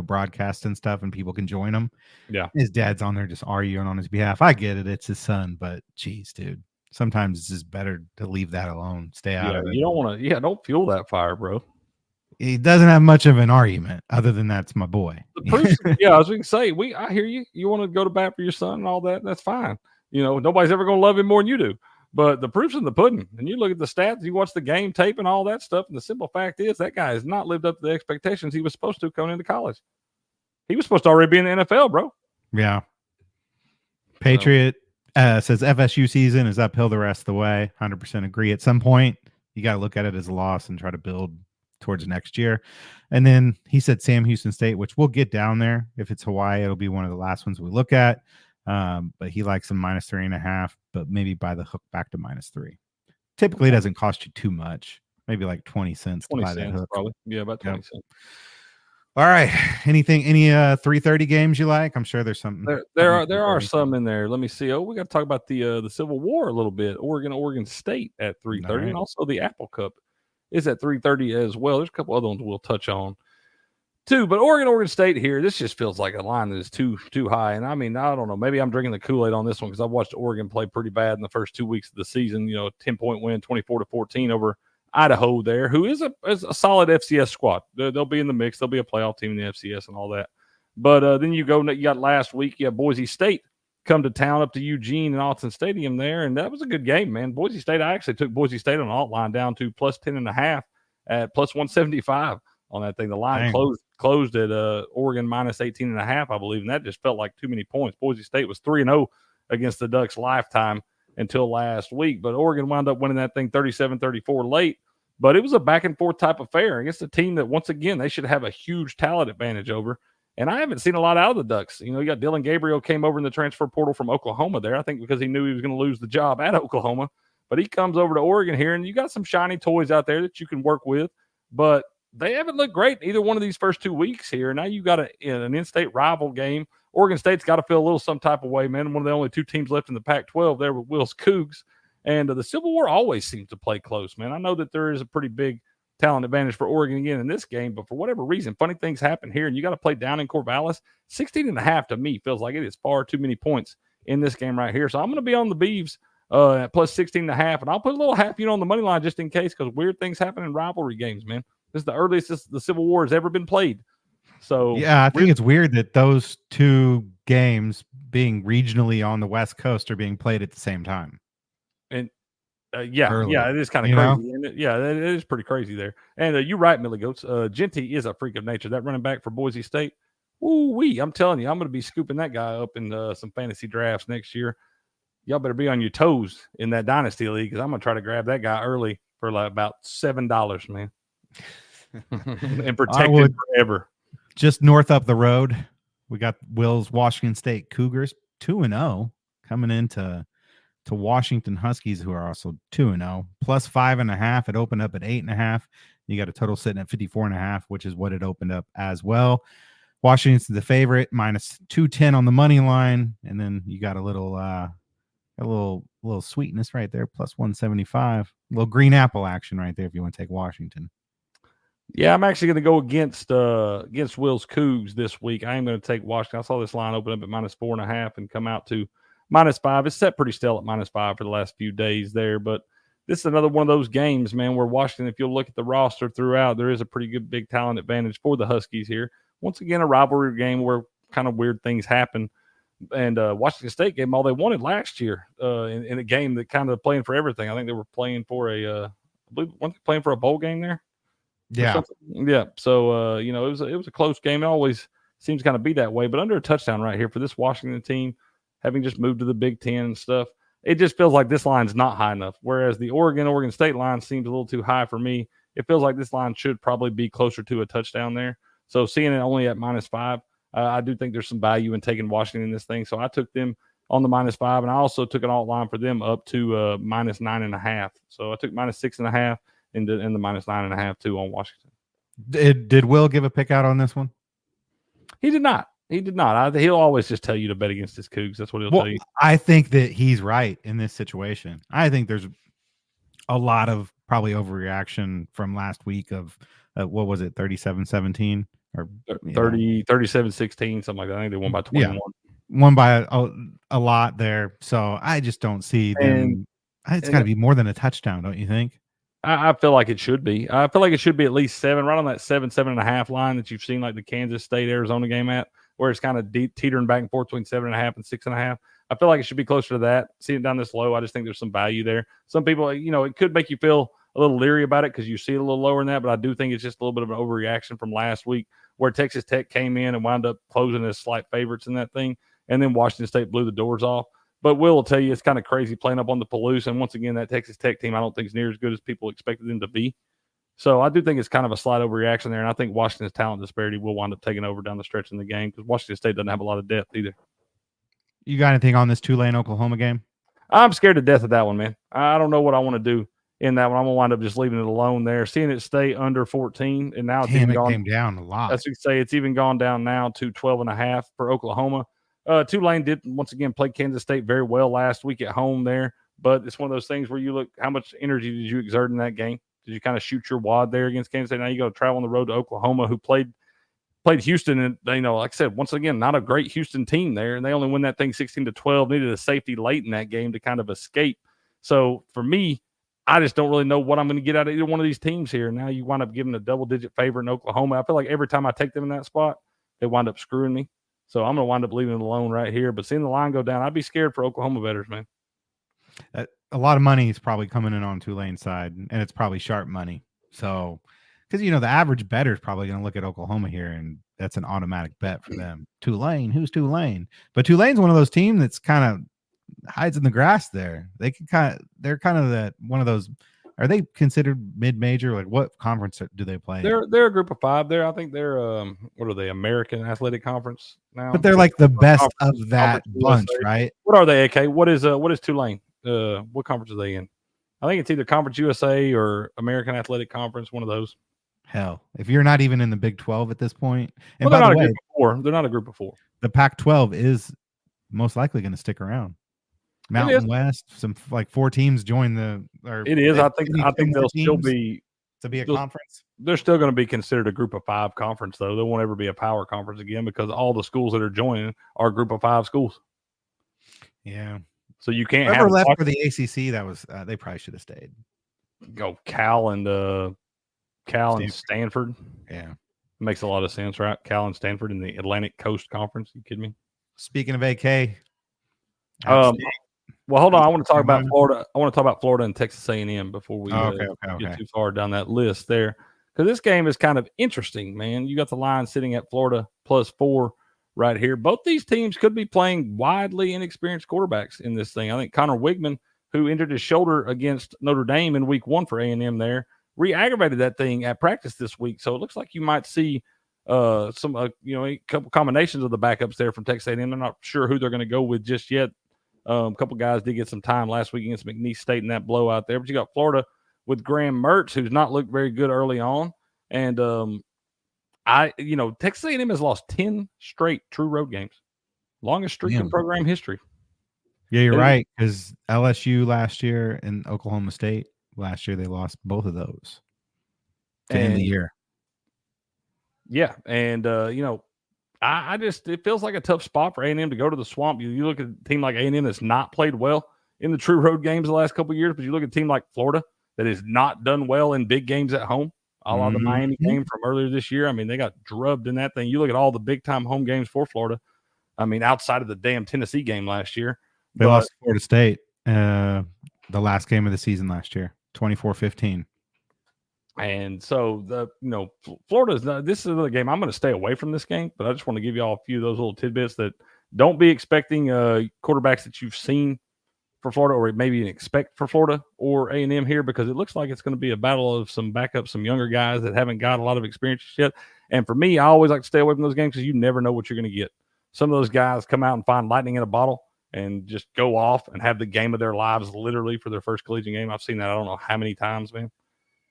broadcast and stuff and people can join him. Yeah. His dad's on there just arguing on his behalf. I get it. It's his son, but geez, dude, sometimes it's just better to leave that alone. Stay out of it. You don't want to, don't fuel that fire, bro. He doesn't have much of an argument other than that's my boy. The proof, I was going to say, I hear you. You want to go to bat for your son and all that. That's fine. Nobody's ever going to love him more than you do. But the proof's in the pudding. And you look at the stats, you watch the game tape and all that stuff. And the simple fact is that guy has not lived up to the expectations he was supposed to coming into college. He was supposed to already be in the NFL, bro. Yeah. Patriot says FSU season is uphill the rest of the way. 100% agree. At some point, you got to look at it as a loss and try to build towards next year. And then he said Sam Houston State, which we'll get down there. If it's Hawaii, it'll be one of the last ones we look at. But he likes them -3.5, but maybe by the hook back to -3. Typically, it doesn't cost you too much. Maybe like 20 cents. 20 cents, probably. Yeah, about 20 cents. All right. Any 3:30 games you like? I'm sure there's something. There are some in there. Let me see. Oh, we got to talk about the Civil War a little bit. Oregon State at 3:30, right. And also the Apple Cup is at 3:30 as well. There's a couple other ones we'll touch on too, but Oregon State here, this just feels like a line that is too high. And I mean, I don't know, maybe I'm drinking the Kool-Aid on this one because I've watched Oregon play pretty bad in the first 2 weeks of the season. 10-point win, 24-14 over Idaho there, who is a solid FCS squad. They'll be in the mix. They'll be a playoff team in the FCS and all that. But then you got last week, you had Boise State come to town up to Eugene and Autzen Stadium there, and that was a good game, man. Boise State, I actually took Boise State on the alt line down to plus 10.5 at plus 175 on that thing. The line closed at Oregon minus 18.5, I believe, and that just felt like too many points. Boise State was 3-0 against the Ducks lifetime until last week, but Oregon wound up winning that thing 37-34 late. But it was a back-and-forth type affair against a team that, once again, they should have a huge talent advantage over. And I haven't seen a lot out of the Ducks. You got Dylan Gabriel came over in the transfer portal from Oklahoma there, I think because he knew he was going to lose the job at Oklahoma. But he comes over to Oregon here, and you got some shiny toys out there that you can work with. But they haven't looked great in either one of these first 2 weeks here. Now you got an in-state rival game. Oregon State's got to feel a little some type of way, man. One of the only 2 teams left in the Pac-12 there with Will's Cougs. And the Civil War always seems to play close, man. I know that there is a pretty big talent advantage for Oregon again in this game, but for whatever reason, funny things happen here, and you got to play down in Corvallis. 16.5 to me feels like it is far too many points in this game right here. So I'm going to be on the Beavs at plus 16.5, and I'll put a little half unit on the money line just in case, because weird things happen in rivalry games, man. This is the earliest the Civil War has ever been played. So yeah, I think it's weird that those 2 games being regionally on the West Coast are being played at the same time. And yeah, it is kind of crazy. And it is pretty crazy there. And you're right, Millie Goats. Genty is a freak of nature. That running back for Boise State, ooh-wee, I'm telling you, I'm going to be scooping that guy up in some fantasy drafts next year. Y'all better be on your toes in that dynasty league, because I'm going to try to grab that guy early for like about $7, man, and protect him forever. Just north up the road, we got Will's Washington State Cougars 2-0 coming into Washington Huskies, who are also 2-0, plus 5.5. It opened up at 8.5. You got a total sitting at 54.5, which is what it opened up as well. Washington's the favorite, minus 210 on the money line, and then you got a little sweetness right there, plus 175. A little green apple action right there if you want to take Washington. Yeah, I'm actually going to go against Will's Cougs this week. I am going to take Washington. I saw this line open up at minus 4.5 and come out to -5. It's set pretty still at -5 for the last few days there, but this is another one of those games, man, where Washington, if you look at the roster throughout, there is a pretty good big talent advantage for the Huskies here. Once again, a rivalry game where kind of weird things happen. And Washington State gave them all they wanted last year in a game that kind of playing for everything. I think they were playing for I believe, weren't they playing for a bowl game there? Yeah. Yeah. So, it was a close game. It always seems kind of be that way, but under a touchdown right here for this Washington team, having just moved to the Big Ten and stuff, it just feels like this line's not high enough. Whereas the Oregon State line seems a little too high for me. It feels like this line should probably be closer to a touchdown there. So seeing it only at -5, I do think there's some value in taking Washington in this thing. So I took them on the -5, and I also took an alt line for them up to -9.5. So I took -6.5 and the -9.5 too on Washington. Did Will give a pick out on this one? He did not. He'll always just tell you to bet against his Cougs. That's what he'll tell you. I think that he's right in this situation. I think there's a lot of probably overreaction from last week of what was it, 37-17 or 37-16, something like that. I think they won by 21. Yeah, won by a lot there. So I just don't see them. It's got to be more than a touchdown, don't you think? I feel like it should be. I feel like it should be at least 7, right on that 7.5 line that you've seen like the Kansas State Arizona game at, where it's kind of teetering back and forth between 7.5 and 6.5. I feel like it should be closer to that. Seeing it down this low, I just think there's some value there. Some people, it could make you feel a little leery about it because you see it a little lower than that, but I do think it's just a little bit of an overreaction from last week where Texas Tech came in and wound up closing as slight favorites in that thing, and then Washington State blew the doors off. But Will tell you it's kind of crazy playing up on the Palouse, and once again, that Texas Tech team I don't think is near as good as people expected them to be. So I do think it's kind of a slight overreaction there, and I think Washington's talent disparity will wind up taking over down the stretch in the game because Washington State doesn't have a lot of depth either. You got anything on this Tulane Oklahoma game? I'm scared to death of that one, man. I don't know what I want to do in that one. I'm gonna wind up just leaving it alone there, seeing it stay under 14, and now it came down a lot. As we say, it's even gone down now to 12.5 for Oklahoma. Tulane did once again play Kansas State very well last week at home there, but it's one of those things where you look, how much energy did you exert in that game? Did you kind of shoot your wad there against Kansas State? Now you got to travel on the road to Oklahoma, who played Houston, and like I said, once again, not a great Houston team there, and they only win that thing 16-12. Needed a safety late in that game to kind of escape. So for me, I just don't really know what I'm going to get out of either one of these teams here. Now you wind up giving a double-digit favor in Oklahoma. I feel like every time I take them in that spot, they wind up screwing me. So I'm going to wind up leaving it alone right here. But seeing the line go down, I'd be scared for Oklahoma bettors, man. A lot of money is probably coming in on Tulane's side, and it's probably sharp money. So, because, the average bettor is probably going to look at Oklahoma here, and that's an automatic bet for them. Tulane, who's Tulane? But Tulane's one of those teams that's kind of hides in the grass there. They're kind of that one of those. Are they considered mid-major? Like, what conference do they play? They're a group of 5 there. I think they're what are they? American Athletic Conference now. But they're like the best of that bunch, right? What are they? AK? What is Tulane? What conference are they in? I think it's either Conference USA or American Athletic Conference. One of those. Hell, if you're not even in the Big 12 at this point, and Well, by they're the not a way, group of four. They're not a group of four. the Pac-12 is most likely going to stick around. Mountain West, some like 4 teams join the. It is. I think they'll still be to be a conference. They're still going to be considered a group of 5 conference, though. They won't ever be a power conference again because all the schools that are joining are a group of 5 schools. Yeah. So you can't Whoever have left for the ACC. That was they probably should have stayed. Go Cal and Stanford. Yeah, makes a lot of sense, right? Cal and Stanford in the Atlantic Coast Conference. You kidding me? Speaking of AK, well, hold on. I want to talk about Florida. I want to talk about Florida and Texas A&M before we get too far down that list there, because this game is kind of interesting, man. You got the line sitting at Florida +4 right here. Both these teams could be playing widely inexperienced quarterbacks in this thing. I think Connor Wigman, who injured his shoulder against Notre Dame in week 1 for A&M there, re-aggravated that thing at practice this week. So it looks like you might see some a couple combinations of the backups there from Texas A&M. I'm not sure who they're going to go with just yet. A couple guys did get some time last week against McNeese State in that blowout there. But you got Florida with Graham Mertz, who's not looked very good early on. And Texas A&M has lost 10 straight true road games. Longest streak in program history. Yeah, you're right, because LSU last year and Oklahoma State last year, they lost both of those to end the year. Yeah, and I just, it feels like a tough spot for A&M to go to the Swamp. You look at a team like A&M that's not played well in the true road games the last couple of years, but you look at a team like Florida that has not done well in big games at home, a la the Miami game from earlier this year. I mean, they got drubbed in that thing. You look at all the big-time home games for Florida, I mean, outside of the damn Tennessee game last year. They lost to Florida State the last game of the season last year, 24-15. And so Florida's this is another game. I'm going to stay away from this game, but I just want to give you all a few of those little tidbits that don't be expecting quarterbacks that you've seen for Florida, or maybe even expect for Florida or A&M here, because it looks like it's going to be a battle of some backups, some younger guys that haven't got a lot of experience yet. And for me, I always like to stay away from those games because you never know what you're going to get. Some of those guys come out and find lightning in a bottle and just go off and have the game of their lives literally for their first collegiate game. I've seen that I don't know how many times, man.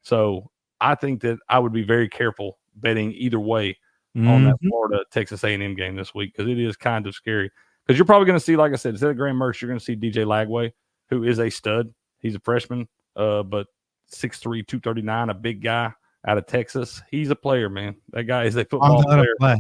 So I think that I would be very careful betting either way on that Florida-Texas A&M game this week, because it is kind of scary. Because you're probably going to see, like I said, instead of Graham Mertz, you're going to see DJ Lagway, who is a stud. He's a freshman, but 6'3", 239, a big guy out of Texas. He's a player, man. That guy is a football player.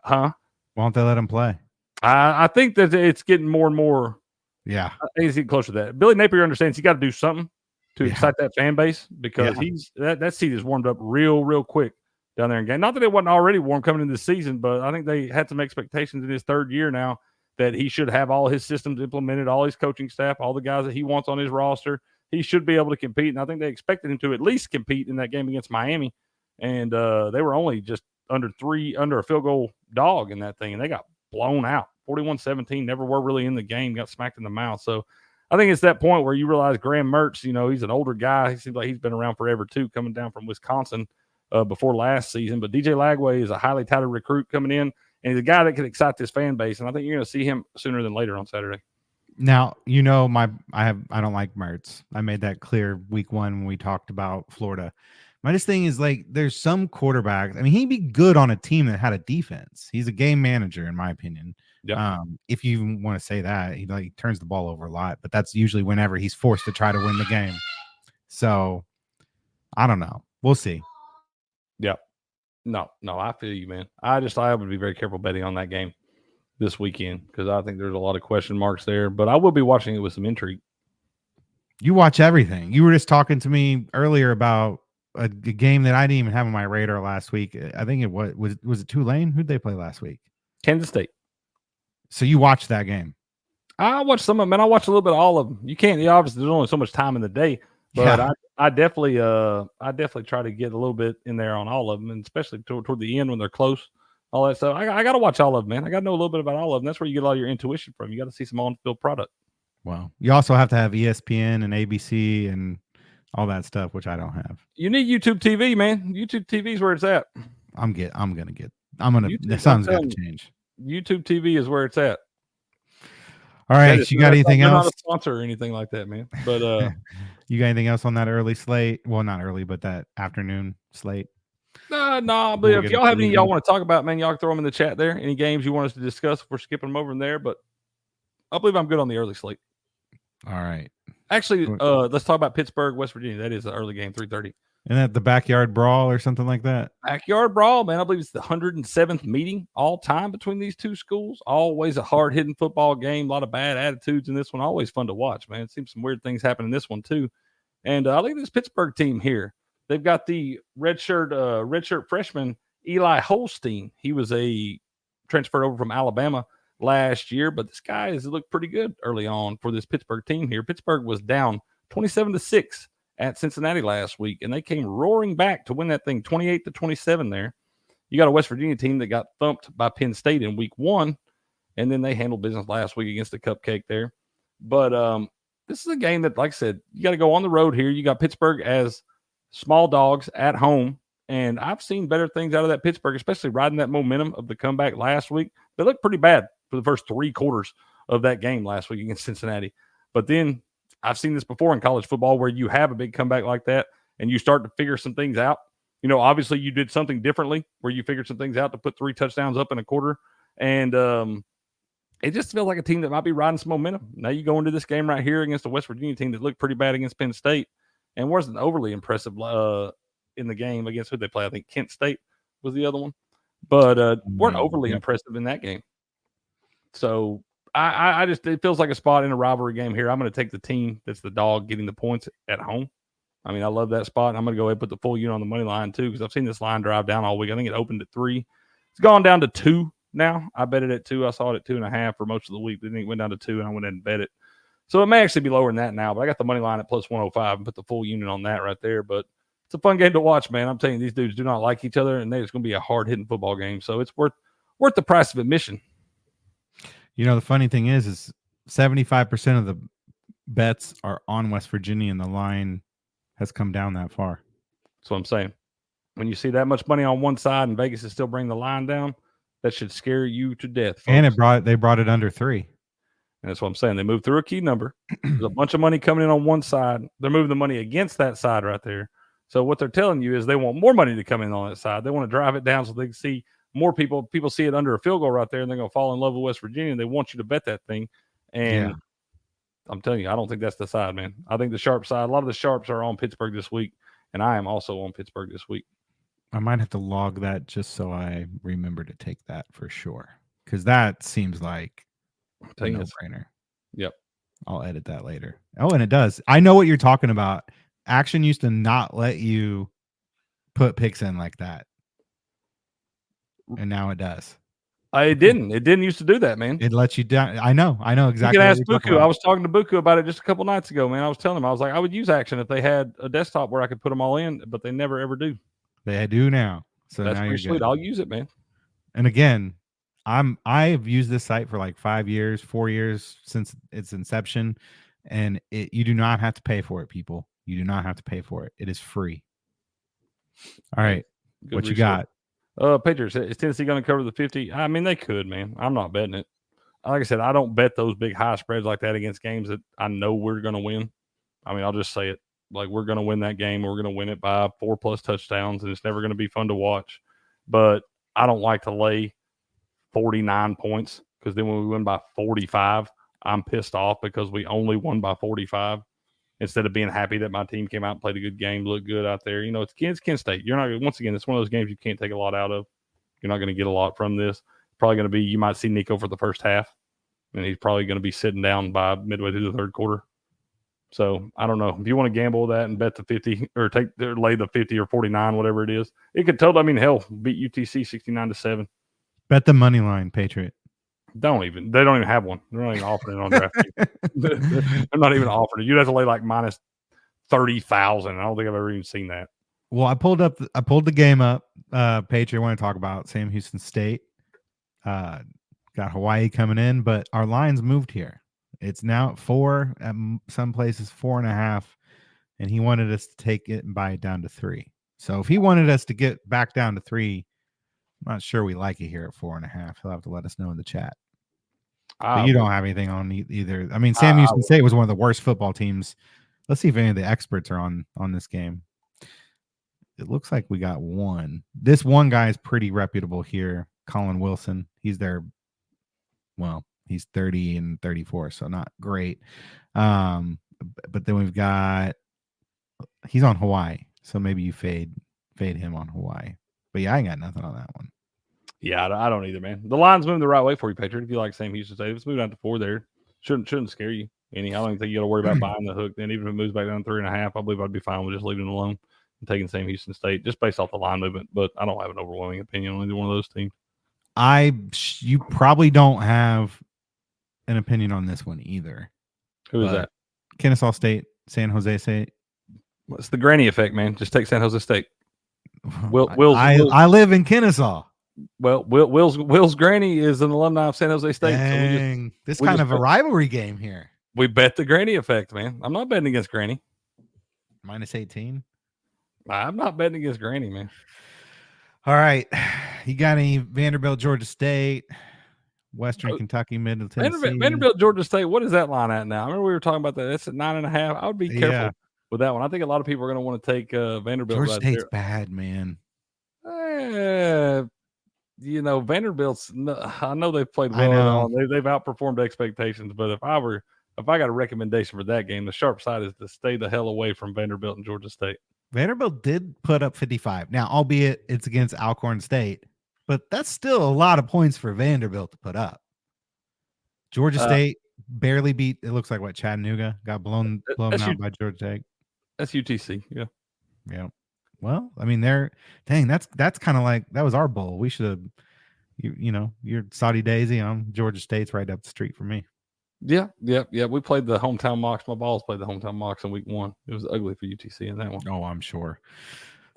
Huh? Why don't they let him play? I think that it's getting more and more. Yeah. I think it's getting closer to that. Billy Napier understands he got to do something to excite that fan base, because that seat is warmed up real quick down there in game. Not that it wasn't already warm coming into the season, but I think they had some expectations in his third year now that he should have all his systems implemented, all his coaching staff, all the guys that he wants on his roster. He should be able to compete, and I think they expected him to at least compete in that game against Miami. And they were only just under a field goal dog in that thing, and they got blown out 41-17. Never were really in the game, got smacked in the mouth. So I think it's that point where you realize Graham Mertz, he's an older guy. He seems like he's been around forever too, coming down from Wisconsin before last season. But DJ Lagway is a highly touted recruit coming in, and he's a guy that can excite this fan base. And I think you're going to see him sooner than later on Saturday. Now, I don't like Mertz. I made that clear week 1 when we talked about Florida. My just thing is, like, there's some quarterbacks. I mean, he'd be good on a team that had a defense. He's a game manager, in my opinion. Yep. If you even want to say that, he turns the ball over a lot, but that's usually whenever he's forced to try to win the game. So I don't know. We'll see. Yep. No, I feel you, man. I would be very careful betting on that game this weekend, because I think there's a lot of question marks there, but I will be watching it with some intrigue. You watch everything. You were just talking to me earlier about a game that I didn't even have on my radar last week. I think it was it Tulane? Who'd they play last week? Kansas State. So you watched that game? I watched some of them, and I watched a little bit of all of them. You can't, obviously, there's only so much time in the day, but I definitely try to get a little bit in there on all of them, and especially toward the end when they're close, all that stuff. I got to watch all of them, man. I got to know a little bit about all of them. That's where you get a lot of your intuition from. You got to see some on-field product. Wow. You also have to have ESPN and ABC and all that stuff, which I don't have. You need YouTube TV, man. YouTube TV is where it's at. The sun's got to change. YouTube TV is where it's at. All right, you got anything they're else? not a sponsor or anything like that, man. But you got anything else on that early slate? Well, not early, but that afternoon slate. No, but if y'all have any y'all want to talk about, man, y'all can throw them in the chat there. Any games you want us to discuss, we're skipping them over in there. But I believe I'm good on the early slate. All right. Actually, let's talk about Pittsburgh, West Virginia. That is the early game, 3:30. Isn't that the backyard brawl or something like that? Backyard brawl, man. I believe it's the 107th meeting all time between these two schools. Always a hard-hitting football game. A lot of bad attitudes in this one. Always fun to watch, man. It seems some weird things happen in this one, too. And I look at this Pittsburgh team here. They've got the redshirt freshman Eli Holstein. He was a transferred over from Alabama last year, but this guy has looked pretty good early on for this Pittsburgh team here. Pittsburgh was down 27-6 at Cincinnati last week, and they came roaring back to win that thing 28-27 there. You got a West Virginia team that got thumped by Penn State in week 1, and then they handled business last week against the Cupcake there. But this is a game that, like I said, you got to go on the road here. You got Pittsburgh as small dogs at home, and I've seen better things out of that Pittsburgh, especially riding that momentum of the comeback last week. They looked pretty bad for the first 3 quarters of that game last week against Cincinnati. But then I've seen this before in college football where you have a big comeback like that and you start to figure some things out. You know, obviously you did something differently where you figured some things out to put 3 touchdowns up in a quarter. And it just feels like a team that might be riding some momentum. Now you go into this game right here against a West Virginia team that looked pretty bad against Penn State and wasn't overly impressive in the game against who they play. I think Kent State was the other one. But weren't overly impressive in that game. So I just, it feels like a spot in a rivalry game here. I'm going to take the team that's the dog getting the points at home. I mean, I love that spot. And I'm going to go ahead and put the full unit on the money line too, because I've seen this line drive down all week. I think it opened at 3. It's gone down to 2 now. I bet it at 2. I saw it at 2.5 for most of the week. Then it went down to 2, and I went ahead and bet it. So it may actually be lower than that now, but I got the money line at plus 105 and put the full unit on that right there. But it's a fun game to watch, man. I'm telling you, these dudes do not like each other, and it's going to be a hard-hitting football game. So it's worth the price of admission. You know, the funny thing is 75% of the bets are on West Virginia, and the line has come down that far. That's what I'm saying. When you see that much money on one side and Vegas is still bringing the line down, that should scare you to death, folks. And they brought it under 3. And that's what I'm saying. They moved through a key number. There's a bunch of money coming in on one side. They're moving the money against that side right there. So what they're telling you is they want more money to come in on that side. They want to drive it down so they can see more people. People see it under a field goal right there, and they're going to fall in love with West Virginia. And they want you to bet that thing. And I'm telling you, I don't think that's the side, man. I think the sharp side, a lot of the sharps are on Pittsburgh this week, and I am also on Pittsburgh this week. I might have to log that just so I remember to take that for sure, because that seems like a no-brainer. Yep. I'll edit that later. Oh, and it does. I know what you're talking about. Action used to not let you put picks in like that, and now it does. It didn't used to do that, man. It lets you down. I know exactly. You can ask Buku. I was talking to Buku about it just a couple nights ago, man. I was telling him, I was like, I would use Action if they had a desktop where I could put them all in, but they never ever do. They do now. So that's now pretty sweet. I'll use it, man. And again, I've used this site for like 4 years since its inception, and you do not have to pay for it, people. You do not have to pay for it. It is free. All right. What you got? Patriots, is Tennessee going to cover the 50? I mean, they could, man. I'm not betting it. Like I said, I don't bet those big high spreads like that against games that I know we're going to win. I mean, I'll just say it. Like, we're going to win that game. We're going to win it by 4+ touchdowns, and it's never going to be fun to watch. But I don't like to lay 49 points, because then when we win by 45, I'm pissed off because we only won by 45 instead of being happy that my team came out and played a good game, looked good out there. You know, it's Kent State. You're not, once again, it's one of those games you can't take a lot out of. You're not going to get a lot from this. Probably going to be, you might see Nico for the first half, and he's probably going to be sitting down by midway through the third quarter. So I don't know if you want to gamble that and bet the 50 or lay the 50 or 49, whatever it is. It could totally, I mean, hell, beat UTC 69-7. Bet the money line, Patriot. They don't even have one. They're not even offering it on DraftKings. They're not even offering it. You'd have to lay like minus 30,000. I don't think I've ever even seen that. Well, I pulled the game up. Patriot, I want to talk about Sam Houston State. Got Hawaii coming in, but our lines moved here. It's now at 4, at some places 4.5, and he wanted us to take it and buy it down to 3. So if he wanted us to get back down to 3, I'm not sure we like it here at 4.5. He'll have to let us know in the chat. But you don't have anything on either. I mean, Sam Houston State was one of the worst football teams. Let's see if any of the experts are on this game. It looks like we got one. This one guy is pretty reputable here, Colin Wilson. He's their, well, he's 30 and 34, so not great. But then we've got, he's on Hawaii, so maybe you fade him on Hawaii. But yeah, I ain't got nothing on that one. Yeah, I don't either, man. The line's moving the right way for you, Patriot. If you like Sam Houston State, if it's moving down to 4 there, shouldn't scare you any. I don't even think you got to worry about buying the hook. Then even if it moves back down to 3.5, I believe I'd be fine with just leaving it alone and taking Sam Houston State just based off the line movement. But I don't have an overwhelming opinion on either one of those teams. You probably don't have an opinion on this one either. Who is that? Kennesaw State, San Jose State. What's the granny effect, man? Just take San Jose State. I live in Kennesaw. Well, Will's granny is an alumni of San Jose State. Dang, so this kind of a rivalry game here. We bet the granny effect, man. I'm not betting against granny. Minus 18. I'm not betting against granny, man. All right. You got any Vanderbilt, Georgia State, Western Kentucky, Middle Tennessee? Vanderbilt, Georgia State. What is that line at now? I remember we were talking about that. That's at 9.5. I would be careful with that one. I think a lot of people are going to want to take Vanderbilt. Georgia State's bad, man. Vanderbilt's. I know they've played well. They've outperformed expectations. But if I got a recommendation for that game, the sharp side is to stay the hell away from Vanderbilt and Georgia State. Vanderbilt did put up 55. Now, albeit it's against Alcorn State, but that's still a lot of points for Vanderbilt to put up. Georgia State barely beat. It looks like what Chattanooga got blown out by Georgia Tech. That's UTC. Yeah. Well, I mean, that's kind of like that was our bowl. We should have, you're Saudi Daisy. Georgia State's right up the street for me. Yeah. We played the hometown mocks. My balls played the hometown mocks in week 1. It was ugly for UTC in that one. Oh, I'm sure.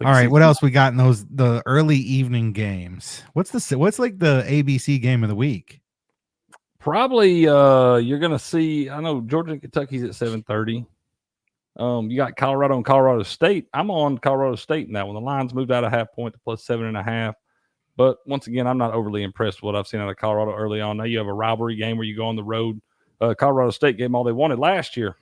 All right, what else we got in the early evening games? What's like the ABC game of the week? Probably you're gonna see. I know Georgia and Kentucky's at 7:30. You got Colorado and Colorado State. I'm on Colorado State in that one. The line's moved out a half point to plus 7.5. But once again, I'm not overly impressed with what I've seen out of Colorado early on. Now you have a rivalry game where you go on the road. Colorado State gave them all they wanted last year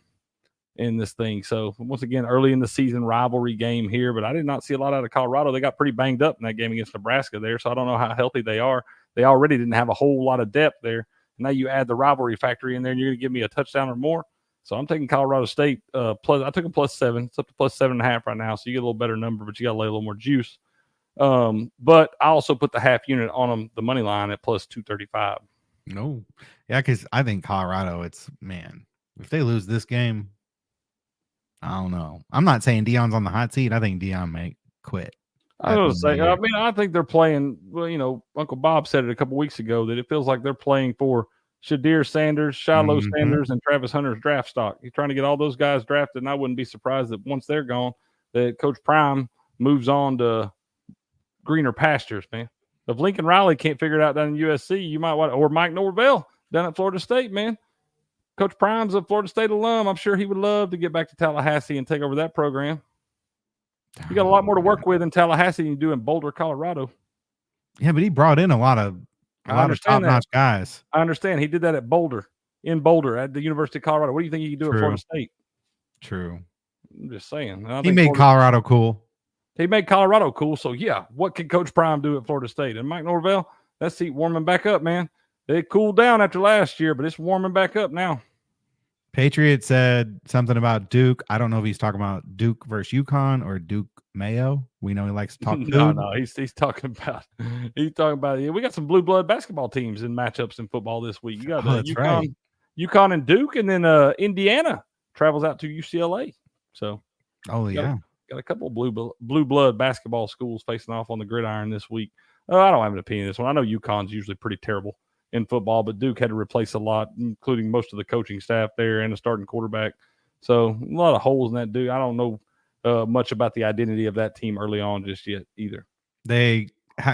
in this thing. So once again, early in the season rivalry game here, but I did not see a lot out of Colorado. They got pretty banged up in that game against Nebraska there. So I don't know how healthy they are. They already didn't have a whole lot of depth there. Now you add the rivalry factory in there and you're going to give me a touchdown or more. So I'm taking Colorado State plus. I took them plus 7. It's up to plus 7.5 right now. So you get a little better number, but you got to lay a little more juice. But I also put the half unit on them, the money line at plus 235. No. Yeah, because I think Colorado, if they lose this game, I don't know. I'm not saying Deion's on the hot seat. I think Deion may quit. I think they're playing. Well, Uncle Bob said it a couple weeks ago that it feels like they're playing for Shadir Sanders, Shiloh Sanders, and Travis Hunter's draft stock. He's trying to get all those guys drafted, and I wouldn't be surprised that once they're gone, that Coach Prime moves on to greener pastures, man. If Lincoln Riley can't figure it out down in USC, you might want, or Mike Norvell down at Florida State, man. Coach Prime's a Florida State alum. I'm sure he would love to get back to Tallahassee and take over that program. You got a lot more to work with in Tallahassee than you do in Boulder, Colorado. Yeah, but he brought in a lot of top-notch guys. I understand. He did that at Boulder, at the University of Colorado. What do you think he could do at Florida State? True. I'm just saying. He made Colorado cool. He made Colorado cool. So, yeah, what can Coach Prime do at Florida State? And Mike Norvell, that seat warming back up, man. It cooled down after last year, but it's warming back up now. Patriot said something about Duke. I don't know if he's talking about Duke versus UConn or Duke Mayo. We know he likes to talk. No, he's talking about. We got some blue blood basketball teams in matchups in football this week. You got UConn and Duke, and then Indiana travels out to UCLA. So, got a couple of blue blood basketball schools facing off on the gridiron this week. I don't have an opinion on this one. I know UConn's usually pretty terrible in football, but Duke had to replace a lot, including most of the coaching staff there and a starting quarterback. So a lot of holes in that Duke. I don't know much about the identity of that team early on just yet either. They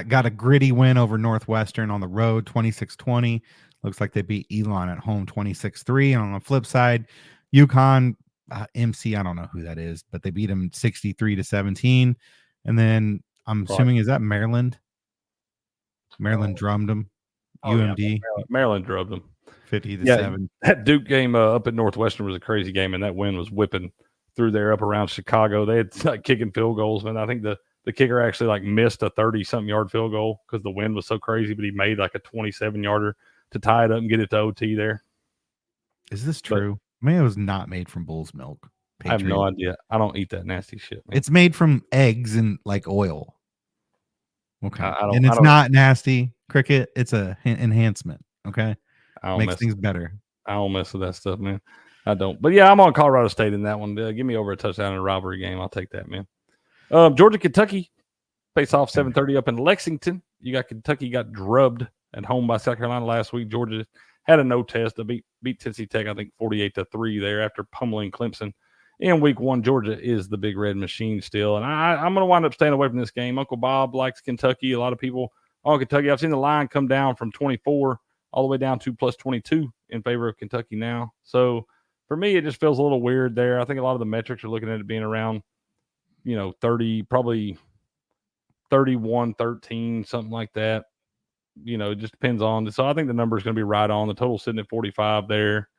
got a gritty win over Northwestern on the road, 26-20. Looks like they beat Elon at home 26-3. And on the flip side, UConn, MC, I don't know who that is, but they beat them 63-17. And then I'm assuming, is that Maryland? Maryland drummed them. UMD. Yeah, Maryland drubbed them. 50-7. That Duke game up at Northwestern was a crazy game, and that wind was whipping through there up around Chicago. They had like kicking field goals, man. I think the kicker actually like missed a 30-something yard field goal because the wind was so crazy, but he made like a 27-yarder to tie it up and get it to OT there. Is this true? Man, it was not made from bull's milk. I have no idea. I don't eat that nasty shit, man. It's made from eggs and like oil. Okay. And it's not nasty, Cricket. It's a enhancement. Okay. Makes things better. I don't mess with that stuff, man. I don't. But yeah, I'm on Colorado State in that one. Give me over a touchdown in a rivalry game. I'll take that, man. Georgia, Kentucky face off 7:30 up in Lexington. You got Kentucky got drubbed at home by South Carolina last week. Georgia had a no test to beat Tennessee Tech, I think 48-3 there after pummeling Clemson. In week one, Georgia is the big red machine still. And I'm going to wind up staying away from this game. Uncle Bob likes Kentucky. A lot of people on Kentucky. I've seen the line come down from 24 all the way down to plus 22 in favor of Kentucky now. So for me, it just feels a little weird there. I think a lot of the metrics are looking at it being around, 30, probably 31, 13, something like that. It just depends on. So I think the number is going to be right on. The total sitting at 45 there.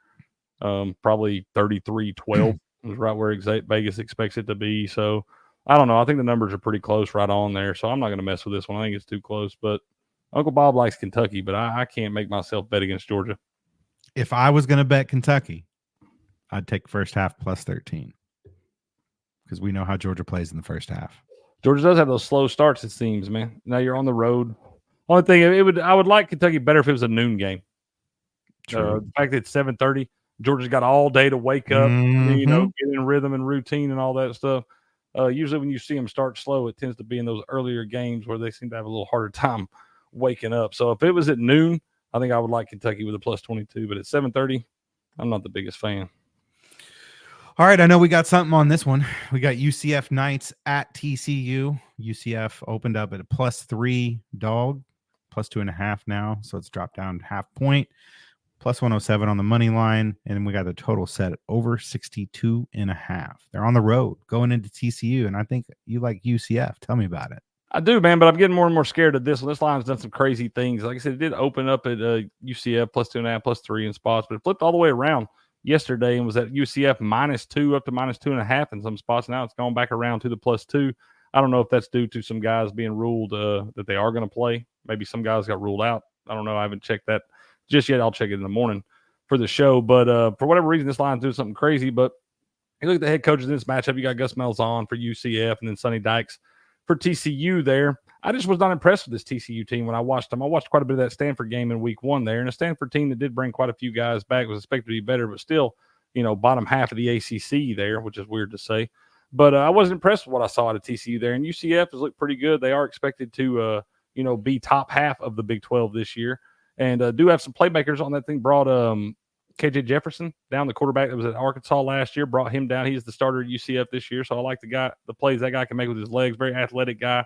Probably 33-12 is right where Vegas expects it to be. So I don't know. I think the numbers are pretty close right on there. So I'm not going to mess with this one. I think it's too close. But Uncle Bob likes Kentucky, but I can't make myself bet against Georgia. If I was going to bet Kentucky, I'd take first half plus 13 because we know how Georgia plays in the first half. Georgia does have those slow starts, it seems, man. Now you're on the road. Only thing I would like Kentucky better if it was a noon game. The fact that it's 7:30, Georgia's got all day to wake up, get in rhythm and routine and all that stuff. Usually when you see them start slow, it tends to be in those earlier games where they seem to have a little harder time waking up. So if it was at noon, I think I would like Kentucky with a plus 22. But at 7:30, I'm not the biggest fan. All right, I know we got something on this one. We got UCF Knights at TCU. UCF opened up at a +3 dog, +2.5 now, so it's dropped down half point. +107 on the money line, and we got the total set at over 62.5. They're on the road going into TCU, and I think you like UCF. Tell me about it. I do, man, but I'm getting more and more scared of this one. This line's done some crazy things. Like I said, it did open up at UCF +2.5, +3 in spots, but it flipped all the way around yesterday and was at UCF -2 up to -2.5 in some spots. Now it's gone back around to the +2. I don't know if that's due to some guys being ruled that they are going to play. Maybe some guys got ruled out. I don't know. I haven't checked that just yet. I'll check it in the morning for the show. But for whatever reason, this line's doing something crazy. But you look at the head coaches in this matchup. You got Gus Malzahn for UCF and then Sonny Dykes for TCU there. I just was not impressed with this TCU team when I watched them. I watched quite a bit of that Stanford game in week one there. And a Stanford team that did bring quite a few guys back was expected to be better, but still, bottom half of the ACC there, which is weird to say. But I wasn't impressed with what I saw out of TCU there. And UCF has looked pretty good. They are expected to, be top half of the Big 12 this year. And do have some playmakers on that thing. Brought KJ Jefferson down, the quarterback that was at Arkansas last year, brought him down. He's the starter at UCF this year. So I like the plays that guy can make with his legs. Very athletic guy.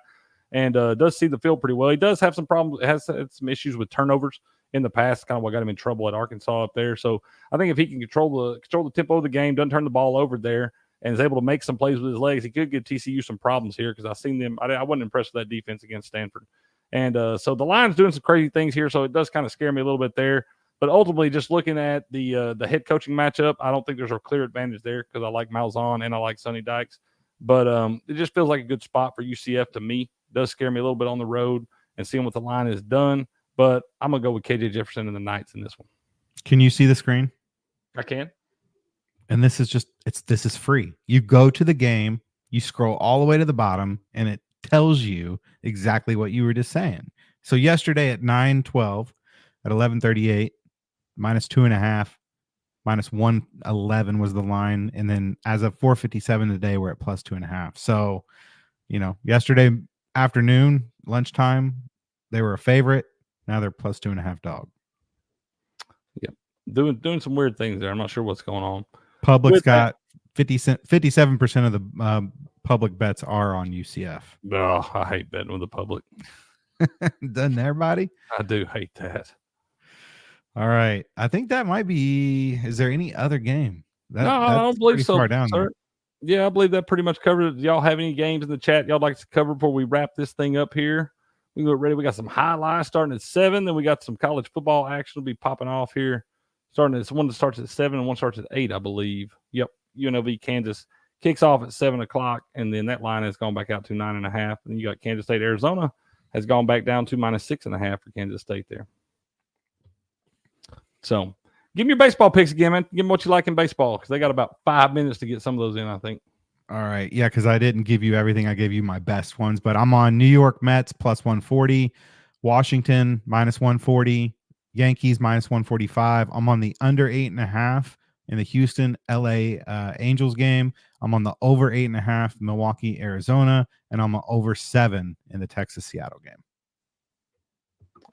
And does see the field pretty well. He does have some problems. Has had some issues with turnovers in the past, kind of what got him in trouble at Arkansas up there. So I think if he can control the tempo of the game, doesn't turn the ball over there, and is able to make some plays with his legs, he could give TCU some problems here because I've seen them. I wasn't impressed with that defense against Stanford. And so the line's doing some crazy things here, so it does kind of scare me a little bit there. But ultimately, just looking at the head coaching matchup, I don't think there's a clear advantage there because I like Malzahn and I like Sonny Dykes. But it just feels like a good spot for UCF to me. Does scare me a little bit on the road and seeing what the line has done. But I'm going to go with KJ Jefferson and the Knights in this one. Can you see the screen? I can. And this is free. You go to the game, you scroll all the way to the bottom, and it tells you exactly what you were just saying. So yesterday at 9:12, at 11:38, -2.5, -111 was the line. And then as of 4:57 today, we're at +2.5. So, yesterday afternoon, lunchtime, they were a favorite. Now they're +2.5 dog. Yep. Doing some weird things there. I'm not sure what's going on. Public's got 57% of the public bets are on UCF. Oh, I hate betting with the public. Doesn't everybody? I do hate that. All right. I think that might be. Is there any other game? No, I don't believe so. Far down there. Yeah, I believe that pretty much covered it. Y'all have any games in the chat y'all like to cover before we wrap this thing up here? We get ready. We got some highlights starting at 7. Then we got some college football action will be popping off here It's one that starts at 7 and one starts at 8, I believe. Yep. UNLV Kansas kicks off at 7 o'clock, and then that line has gone back out to 9.5. And then you got Kansas State, Arizona has gone back down to -6.5 for Kansas State there. So give me your baseball picks again, man. Give me what you like in baseball, because they got about 5 minutes to get some of those in, I think. All right. Yeah, because I didn't give you everything. I gave you my best ones, but I'm on New York Mets +140, Washington -140, Yankees -145. I'm on the under 8.5 in the Houston LA Angels game. I'm on the over 8.5 Milwaukee Arizona, and I'm on over 7 in the Texas Seattle game.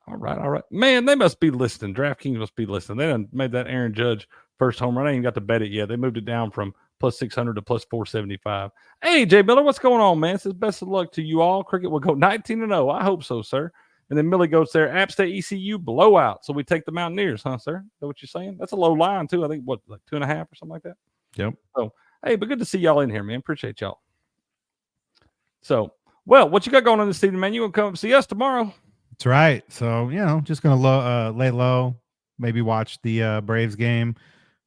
All right. Man, they must be listening. DraftKings must be listening. They done made that Aaron Judge first home run. I ain't even got to bet it yet. They moved it down from +600 to +475. Hey, Jay Miller, what's going on, man? Says best of luck to you all. Cricket will go 19-0. I hope so, sir. And then Millie goes there. App State ECU blowout. So we take the Mountaineers, huh, sir? Is that what you're saying? That's a low line, too. I think, like 2.5 or something like that? Yep. So, hey, but good to see y'all in here, man. Appreciate y'all. So, well, what you got going on this evening, man? You going to come see us tomorrow? That's right. So, just going to lay low, maybe watch the Braves game.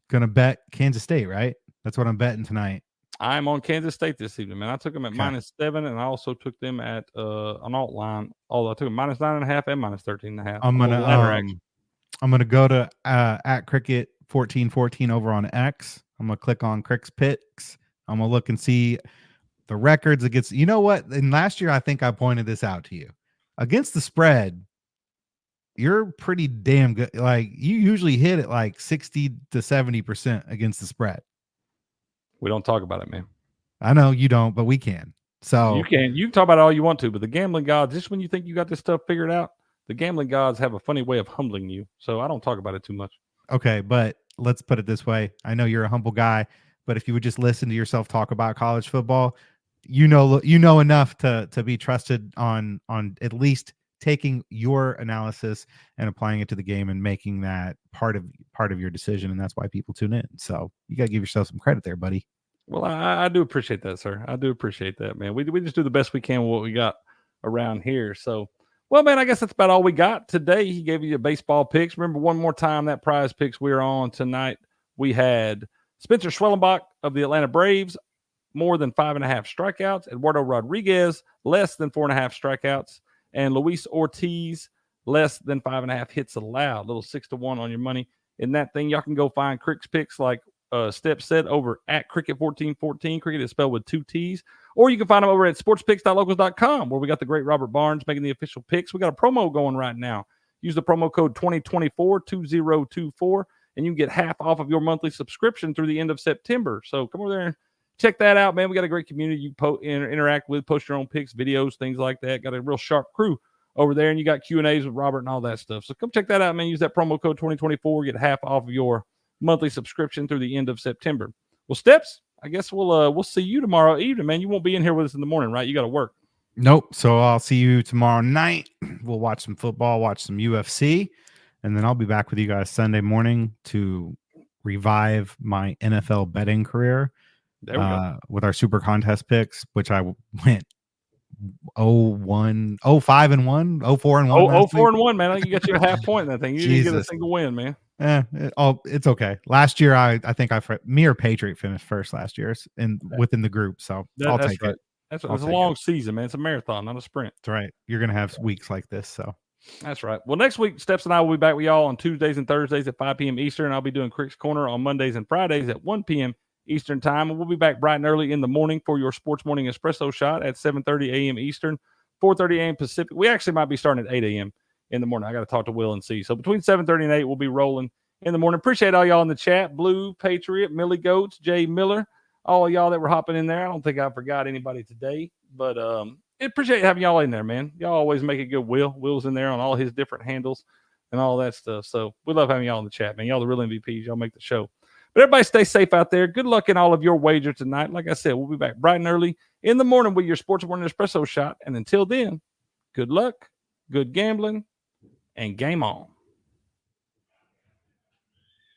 Going to bet Kansas State, right? That's what I'm betting tonight. I'm on Kansas State this evening, man. I took them at -7, and I also took them at an alt line. Although I took them -9.5 and -13.5. I'm gonna go to at Cricket 1414 over on X. I'm gonna click on Crick's picks. I'm gonna look and see the records against. You know what? And last year, I think I pointed this out to you. Against the spread, you're pretty damn good. Like, you usually hit it like 60 to 70% against the spread. We don't talk about it, man. I know you don't, but we can. So you can talk about it all you want to, but the gambling gods, just when you think you got this stuff figured out, the gambling gods have a funny way of humbling you. So I don't talk about it too much. Okay, but let's put it this way. I know you're a humble guy, but if you would just listen to yourself talk about college football, you know enough to be trusted on at least taking your analysis and applying it to the game and making that part of your decision. And that's why people tune in. So you got to give yourself some credit there, buddy. Well, I do appreciate that, sir. I do appreciate that, man. We just do the best we can with what we got around here. So, well, man, I guess that's about all we got today. He gave you your baseball picks. Remember one more time that prize picks we're on tonight. We had Spencer Schwellenbach of the Atlanta Braves, more than 5.5 strikeouts. Eduardo Rodriguez, less than 4.5 strikeouts. And Luis Ortiz, less than 5.5 hits allowed. Little 6-1 on your money in that thing. Y'all can go find Crick's picks like Step said over at Cricket1414. Cricket is spelled with 2 T's. Or you can find them over at sportspicks.locals.com, where we got the great Robert Barnes making the official picks. We got a promo going right now. Use the promo code 2024-2024, and you can get half off of your monthly subscription through the end of September. So come over there and check that out, man. We got a great community you interact with, post your own picks, videos, things like that. Got a real sharp crew over there, and you got Q&As with Robert and all that stuff. So come check that out, man. Use that promo code 2024, get half off of your monthly subscription through the end of September. Well, Steps, I guess we'll see you tomorrow evening, man. You won't be in here with us in the morning, right? You got to work. Nope. So I'll see you tomorrow night. We'll watch some football, watch some UFC, and then I'll be back with you guys Sunday morning to revive my NFL betting career. There we go. With our super contest picks, which I went 0-1, 0-5-1, 0-4-1. 0-4-1, man. I think you got you a half point in that thing. You didn't get a single win, man. It's okay. Last year, I think me or Patriot finished first last year within the group, so I'll take it. It's a long season, man. It's a marathon, not a sprint. That's right. You're gonna have weeks like this, so that's right. Well, next week, Steps and I will be back with y'all on Tuesdays and Thursdays at 5 p.m. Eastern. I'll be doing Crick's Corner on Mondays and Fridays at 1 p.m. Eastern time, and we'll be back bright and early in the morning for your Sports Morning Espresso Shot at 7:30 a.m. Eastern, 4:30 a.m. Pacific. We actually might be starting at 8 a.m. in the morning. I got to talk to Will and see. So between 7:30 and 8, we'll be rolling in the morning. Appreciate all y'all in the chat. Blue, Patriot, Millie Goats, Jay Miller, all of y'all that were hopping in there. I don't think I forgot anybody today, but appreciate having y'all in there, man. Y'all always make it good. Will's in there on all his different handles and all that stuff. So we love having y'all in the chat, man. Y'all the real MVPs. Y'all make the show. But everybody stay safe out there. Good luck in all of your wagers tonight. Like I said, we'll be back bright and early in the morning with your Sports Morning Espresso Shot. And until then, good luck, good gambling, and game on.